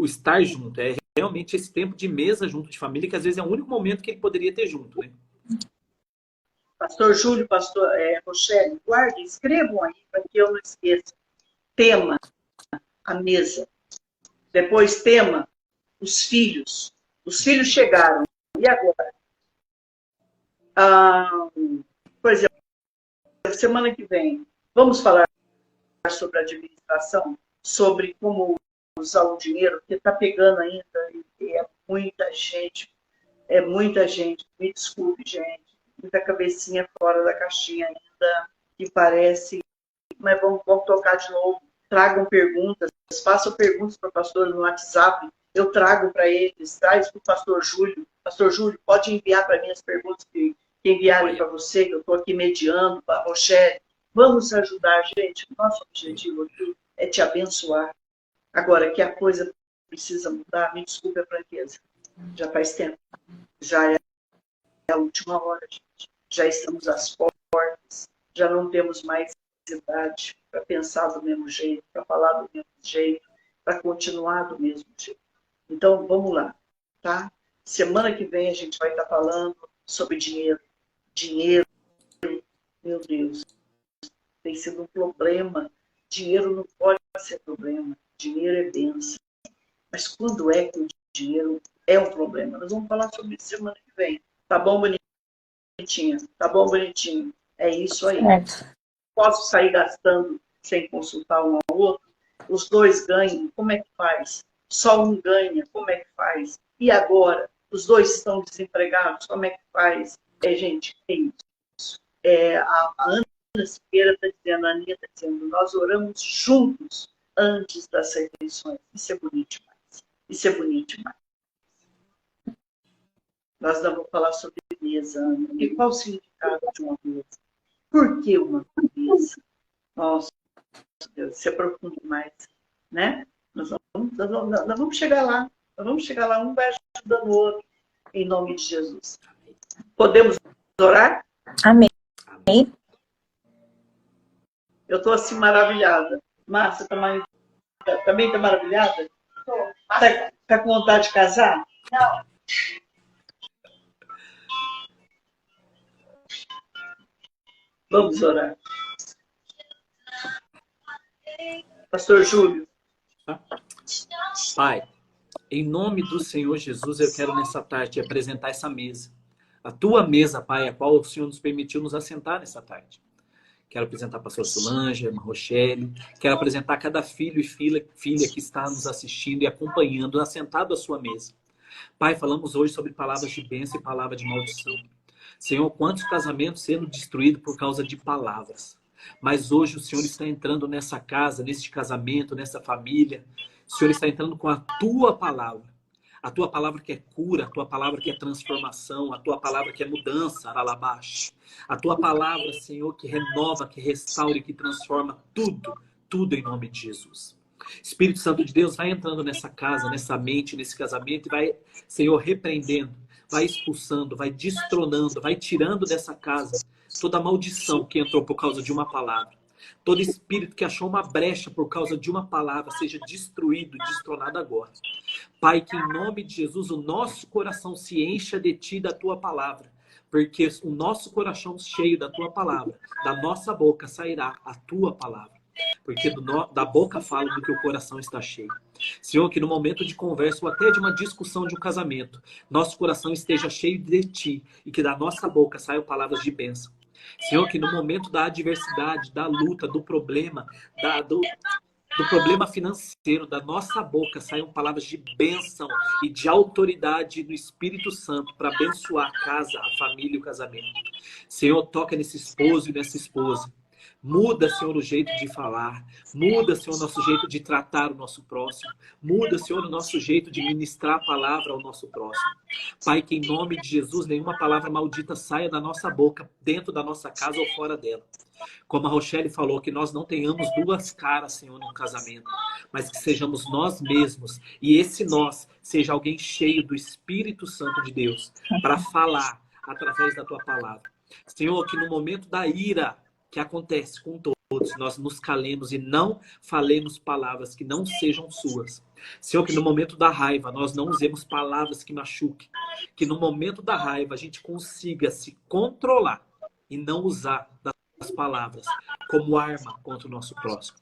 estar junto, é realmente esse tempo de mesa junto de família, que às vezes é o único momento que ele poderia ter junto, né? Pastor Júlio, pastor Rochelle, guardem, escrevam aí para que eu não esqueça. Tema, a mesa. Depois, tema, os filhos. Os filhos chegaram. E agora? Por exemplo, semana que vem, vamos falar sobre administração, sobre como usar o dinheiro, porque está pegando ainda, e é muita gente, me desculpe, gente, muita cabecinha fora da caixinha ainda, que parece, mas vamos tocar de novo, tragam perguntas, façam perguntas para o pastor no WhatsApp, eu trago para eles, traz para o pastor Júlio, pode enviar para mim as perguntas que enviarem para você, que eu estou aqui mediando, para a Rochelle, vamos ajudar, gente, nosso objetivo aqui é te abençoar. Agora, que a coisa precisa mudar, me desculpe a franqueza. Já faz tempo. Já é a última hora, gente. Já estamos às portas. Já não temos mais idade para pensar do mesmo jeito, para falar do mesmo jeito, para continuar do mesmo jeito. Então, vamos lá, tá? Semana que vem a gente vai estar falando sobre dinheiro. Dinheiro, meu Deus, tem sido um problema. Dinheiro não pode ser problema. Dinheiro é bênção. Mas quando é que o dinheiro é um problema? Nós vamos falar sobre isso semana que vem. Tá bom, bonitinha? Tá bom, bonitinho? É isso aí. Posso sair gastando sem consultar um ao outro? Os dois ganham, como é que faz? Só um ganha, como é que faz? E agora? Os dois estão desempregados, como é que faz? Gente, é isso. A Ana Siqueira está dizendo, a Aninha está dizendo, nós oramos juntos antes das refeições. Isso é bonito demais. Isso é bonito demais. Nós não vamos falar sobre mesa, Ana. E qual o significado de uma mesa? Por que uma mesa? Nossa, Deus, se aprofunda mais, né? Nós vamos chegar lá. Nós vamos chegar lá, um vai ajudando o outro, em nome de Jesus. Podemos orar? Amém. Eu estou assim maravilhada. Márcia, também está maravilhada? Está com vontade de casar? Não. Vamos orar. Pastor Júlio. Pai, em nome do Senhor Jesus, eu quero nessa tarde apresentar essa mesa. A tua mesa, Pai, a qual o Senhor nos permitiu nos assentar nessa tarde. Quero apresentar a pastora Solange, a irmã Rochelle. Quero apresentar cada filho e filha que está nos assistindo e acompanhando, assentado à sua mesa. Pai, falamos hoje sobre palavras de bênção e palavra de maldição. Senhor, quantos casamentos sendo destruídos por causa de palavras. Mas hoje o Senhor está entrando nessa casa, neste casamento, nessa família. O Senhor está entrando com a tua palavra. A tua palavra que é cura, a tua palavra que é transformação, a tua palavra que é mudança, aralabash. A tua palavra, Senhor, que renova, que restaura e que transforma tudo, tudo em nome de Jesus. Espírito Santo de Deus vai entrando nessa casa, nessa mente, nesse casamento e vai, Senhor, repreendendo, vai expulsando, vai destronando, vai tirando dessa casa toda maldição que entrou por causa de uma palavra, todo espírito que achou uma brecha por causa de uma palavra, seja destruído, destronado agora. Pai, que em nome de Jesus o nosso coração se encha de Ti, da Tua palavra. Porque o nosso coração cheio da Tua palavra, da nossa boca sairá a Tua palavra. Porque da boca fala do que o coração está cheio. Senhor, que no momento de conversa ou até de uma discussão de um casamento, nosso coração esteja cheio de Ti e que da nossa boca saiam palavras de bênção. Senhor, que no momento da adversidade, da luta, do problema, do problema financeiro, da nossa boca saiam palavras de bênção e de autoridade do Espírito Santo para abençoar a casa, a família e o casamento. Senhor, toca nesse esposo e nessa esposa. Muda, Senhor, o jeito de falar. Muda, Senhor, o nosso jeito de tratar o nosso próximo. Muda, Senhor, o nosso jeito de ministrar a palavra ao nosso próximo. Pai, que em nome de Jesus, nenhuma palavra maldita saia da nossa boca, dentro da nossa casa ou fora dela. Como a Rochelle falou, que nós não tenhamos duas caras, Senhor, no casamento, mas que sejamos nós mesmos. E esse nós seja alguém cheio do Espírito Santo de Deus, para falar através da Tua palavra. Senhor, que no momento da ira que acontece com todos, nós nos calemos e não falemos palavras que não sejam suas. Senhor, que no momento da raiva nós não usemos palavras que machuquem. Que no momento da raiva a gente consiga se controlar e não usar das palavras como arma contra o nosso próximo.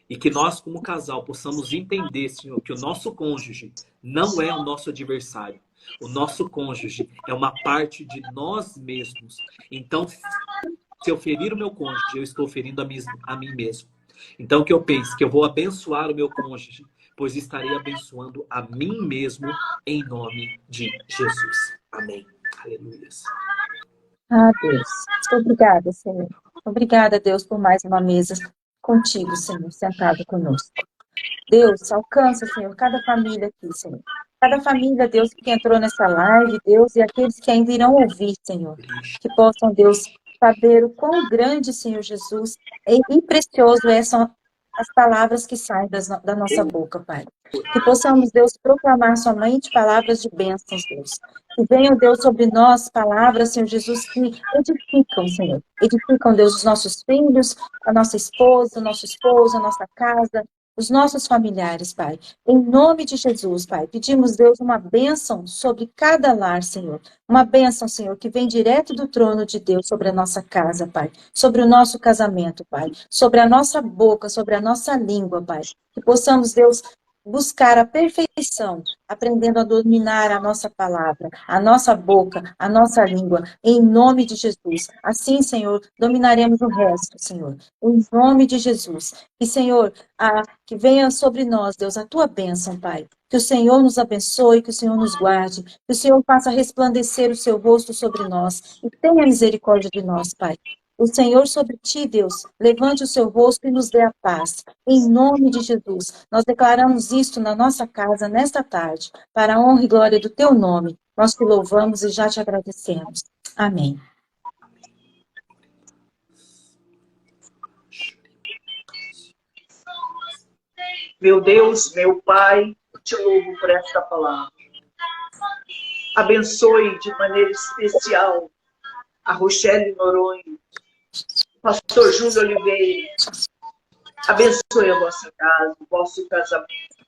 E que nós, como casal, possamos entender, Senhor, que o nosso cônjuge não é o nosso adversário. O nosso cônjuge é uma parte de nós mesmos. Então, se eu ferir o meu cônjuge, eu estou ferindo a mim mesmo. Então, que eu pense que eu vou abençoar o meu cônjuge, pois estarei abençoando a mim mesmo em nome de Jesus. Amém. Aleluia. Ah, Deus. Obrigada, Senhor. Obrigada, Deus, por mais uma mesa contigo, Senhor, sentado conosco. Deus, alcança, Senhor, cada família aqui, Senhor. Cada família, Deus, que entrou nessa live, Deus, e aqueles que ainda irão ouvir, Senhor. Que possam, Deus, saber o quão grande, Senhor Jesus, e precioso são as palavras que saem da nossa boca, Pai. Que possamos, Deus, proclamar somente palavras de bênçãos, Deus. Que venham, Deus, sobre nós palavras, Senhor Jesus, que edificam, Senhor. Edificam, Deus, os nossos filhos, a nossa esposa, o nosso esposo, a nossa casa, os nossos familiares, Pai. Em nome de Jesus, Pai, pedimos, Deus, uma bênção sobre cada lar, Senhor. Uma bênção, Senhor, que vem direto do trono de Deus sobre a nossa casa, Pai. Sobre o nosso casamento, Pai. Sobre a nossa boca, sobre a nossa língua, Pai. Que possamos, Deus, buscar a perfeição, aprendendo a dominar a nossa palavra, a nossa boca, a nossa língua, em nome de Jesus. Assim, Senhor, dominaremos o resto, Senhor, em nome de Jesus. E, Senhor, que venha sobre nós, Deus, a tua bênção, Pai. Que o Senhor nos abençoe, que o Senhor nos guarde, que o Senhor faça resplandecer o seu rosto sobre nós e tenha misericórdia de nós, Pai. O Senhor sobre ti, Deus, levante o seu rosto e nos dê a paz. Em nome de Jesus, nós declaramos isto na nossa casa nesta tarde, para a honra e glória do teu nome. Nós te louvamos e já te agradecemos. Amém. Meu Deus, meu Pai, te louvo por esta palavra. Abençoe de maneira especial a Rochelle Noronha, Pastor Júlio Oliveira. Abençoe a vossa casa, o vosso casamento,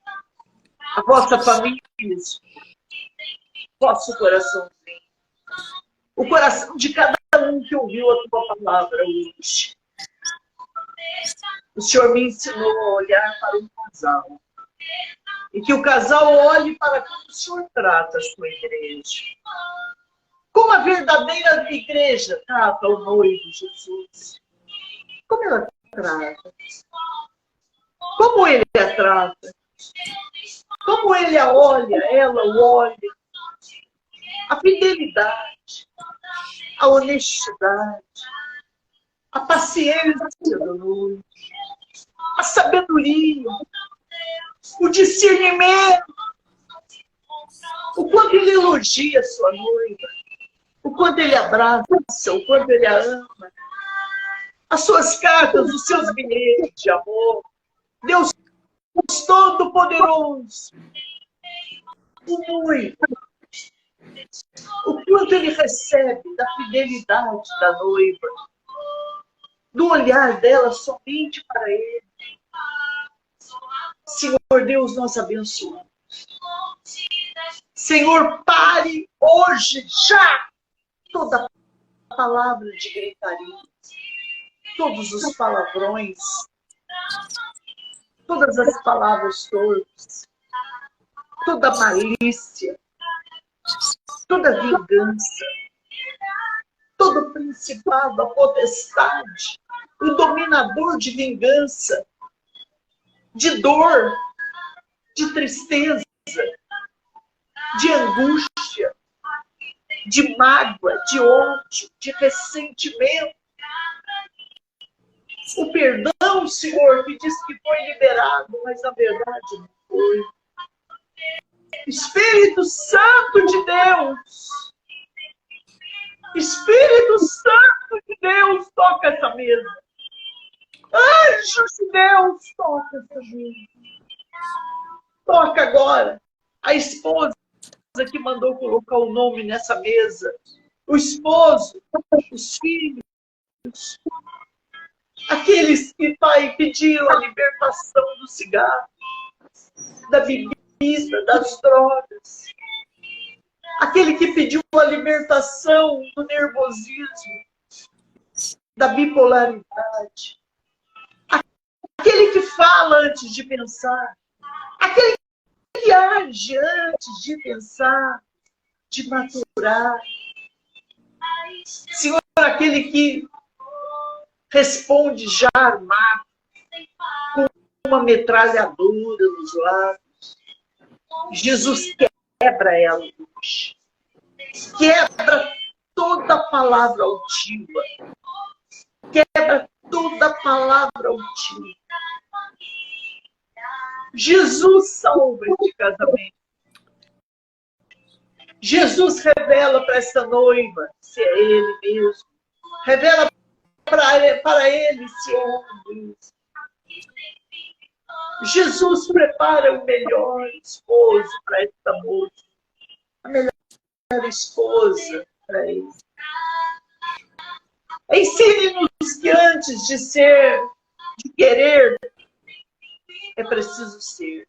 a vossa família, o vosso coraçãozinho, o coração de cada um que ouviu a tua palavra hoje. O Senhor me ensinou a olhar para um casal. E que o casal olhe para como o Senhor trata a sua igreja. Como a verdadeira igreja trata o noivo Jesus. Como ela trata. Como ele a trata. Como ele a olha, ela o olha. A fidelidade. A honestidade. A paciência do noivo. A sabedoria. O discernimento. O quanto ele elogia a sua noiva. O quanto ele abraça, o quanto ele a ama. As suas cartas, os seus bilhetes de amor. Deus Todo-Poderoso. O noivo O quanto ele recebe da fidelidade da noiva, do olhar dela somente para ele. Senhor Deus, nós abençoamos. Senhor, pare hoje, já, toda palavra de gritaria, todos os palavrões, todas as palavras torpes, toda malícia, toda vingança, todo principado, a potestade, o dominador de vingança, de dor, de tristeza, de angústia, de mágoa, de ódio, de ressentimento. O perdão, Senhor, que diz que foi liberado, mas na verdade não foi. Espírito Santo de Deus, Espírito Santo de Deus, toca essa mesa. Anjos de Deus, toca essa mesa. Toca agora a esposa que mandou colocar o nome nessa mesa, o esposo, os filhos, aqueles que, Pai, pediram a libertação do cigarro, da bebida, das drogas, aquele que pediu a libertação do nervosismo, da bipolaridade, aquele que fala antes de pensar, aquele que age antes de pensar, de maturar. Senhor, aquele que responde já armado, com uma metralhadora nos lábios. Jesus quebra ela hoje. Quebra toda palavra altiva. Quebra toda palavra altiva. Jesus salva este casamento. Jesus revela para essa noiva se é ele mesmo. Revela para ele se é ela mesmo. Jesus prepara o melhor esposo para esta moça. A melhor esposa para ele. Ensine-nos que antes de querer, é preciso ser.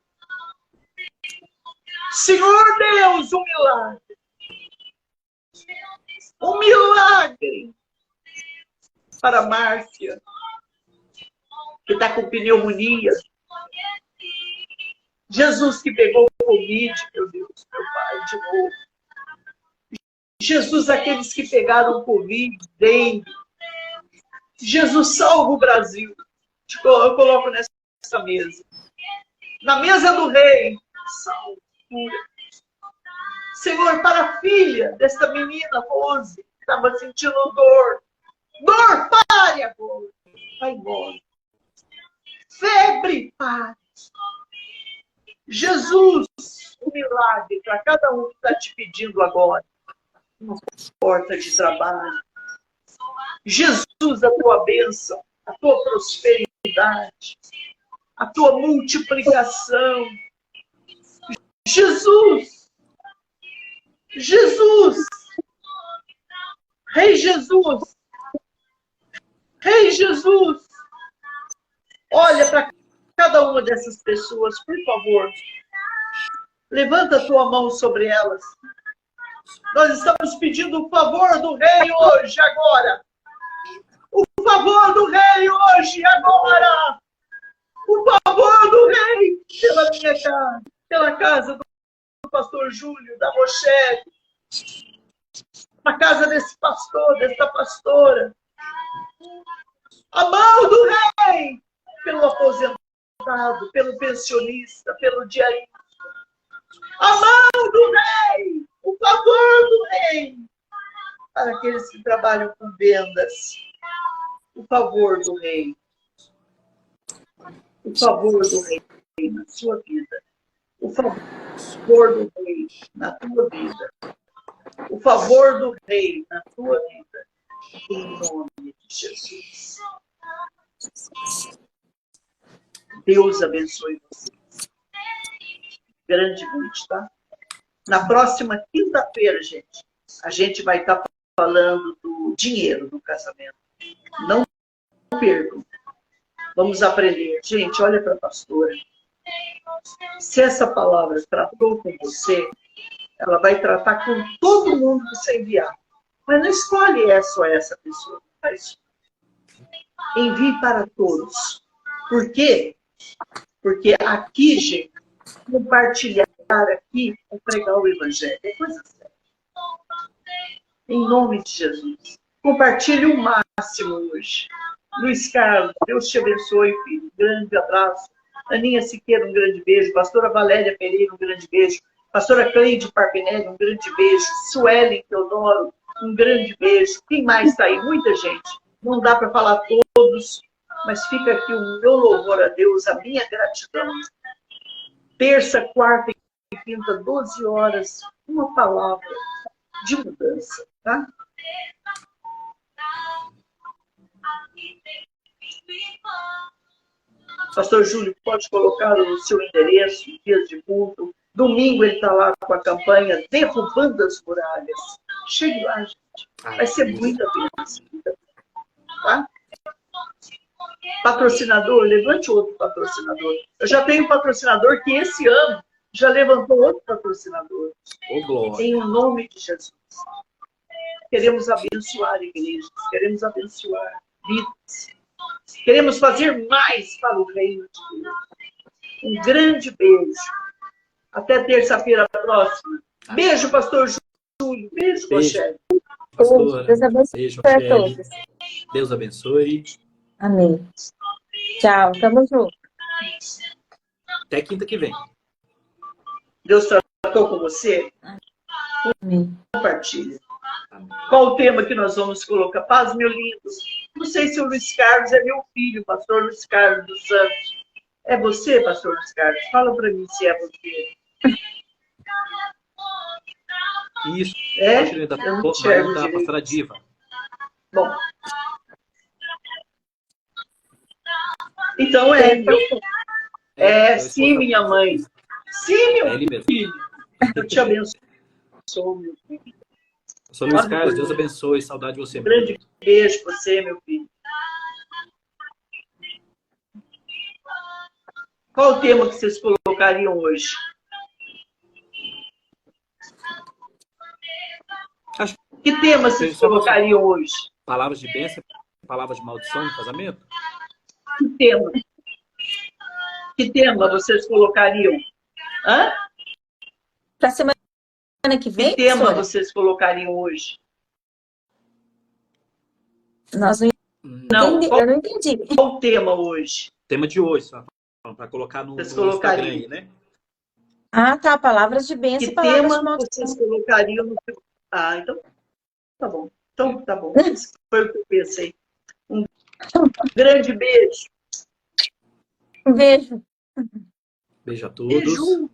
Senhor Deus, um milagre. Um milagre para a Márcia, que está com pneumonia. Jesus que pegou o Covid, meu Deus, meu Pai, de novo. Jesus, aqueles que pegaram o Covid, dengue. Jesus, salva o Brasil. Eu coloco nessa mesa. Na mesa do rei, salva, cura. Senhor, para a filha desta menina, Rose, que estava sentindo dor. Dor, pare agora. Vai embora. Febre, pare. Jesus, um milagre para cada um que está te pedindo agora. Uma porta de trabalho. Jesus, a tua bênção, a tua prosperidade, a tua multiplicação. Jesus, Jesus, Rei Jesus, Rei Jesus, olha para cada uma dessas pessoas, por favor. Levanta a tua mão sobre elas. Nós estamos pedindo o favor do Rei hoje, agora. O favor do Rei hoje, agora. O favor do Rei pela minha casa, pela casa do pastor Júlio, da Rochelle, na casa desse pastor, dessa pastora. A mão do Rei pelo aposentado, pelo pensionista, pelo diarista. A mão do Rei, o favor do Rei para aqueles que trabalham com vendas. O favor do Rei. O favor do Rei na sua vida. O favor do Rei na tua vida. O favor do Rei na tua vida. Em nome de Jesus. Deus abençoe você. Grandemente, tá? Na próxima quinta-feira, gente, a gente vai estar falando do dinheiro no casamento. Não percam. Vamos aprender. Gente, olha para a pastora. Se essa palavra tratou com você, ela vai tratar com todo mundo que você enviar. Mas não escolhe só essa pessoa. Faz. Envie para todos. Por quê? Porque aqui, gente, compartilhar aqui é pregar o evangelho. É coisa séria. Em nome de Jesus. Compartilhe o máximo hoje. Luiz Carlos, Deus te abençoe, filho. Grande abraço. Aninha Siqueira, um grande beijo. Pastora Valéria Pereira, um grande beijo. Pastora Cleide Parpinelli, um grande beijo. Suelen Teodoro, um grande beijo. Quem mais está aí? Muita gente. Não dá para falar todos, mas fica aqui o meu louvor a Deus, a minha gratidão. Terça, quarta e quinta, 12 horas, uma palavra de mudança, tá? Pastor Júlio, pode colocar o seu endereço, dias de culto. Domingo ele está lá com a campanha Derrubando as Muralhas. Chegue lá, gente. Vai ser muita bênção. Tá? Patrocinador, levante outro patrocinador. Eu já tenho um patrocinador que esse ano já levantou outro patrocinador. Em nome de Jesus. Queremos abençoar igrejas, queremos abençoar vidas. Queremos fazer mais para o reino de Deus. Um grande beijo. Até terça-feira próxima. Beijo, pastor Júlio. Beijo, Rochelle. Pastora. Deus abençoe Beijo, a Rochelle. todos. Deus abençoe. Amém. Tchau, tamo junto. Até quinta que vem. Deus tratou com você? Amém. Compartilha. Qual o tema que nós vamos colocar? Paz, meu lindo. Não sei se o Luiz Carlos é meu filho, pastor Luiz Carlos dos Santos. É você, pastor Luiz Carlos? Fala para mim se é você. Isso. É? Da Eu não enxergo da direito. pastora Diva. Bom. Então sim, minha mãe. Sim, meu filho. Eu te abençoo, meu filho. Sou Luiz Carlos, Deus abençoe. Saudade de você. Um grande beijo para você, meu filho. Qual o tema que vocês colocariam hoje? Que tema vocês colocariam hoje? Palavras de bênção, palavras de maldição no casamento? Que tema? Que tema vocês colocariam? Hã? Para semana que vem, que tema professora? Vocês colocariam hoje? Nós não entendi. Eu não entendi. Qual o tema hoje? Tema de hoje, só para colocar no Instagram aí, né? Ah, tá. Palavras de bênção e palavras de tema maldição. vocês colocariam no... Ah, então tá bom. Então tá bom. Isso foi o que eu pensei. Um grande beijo. Um beijo. Beijo a todos. Beijo.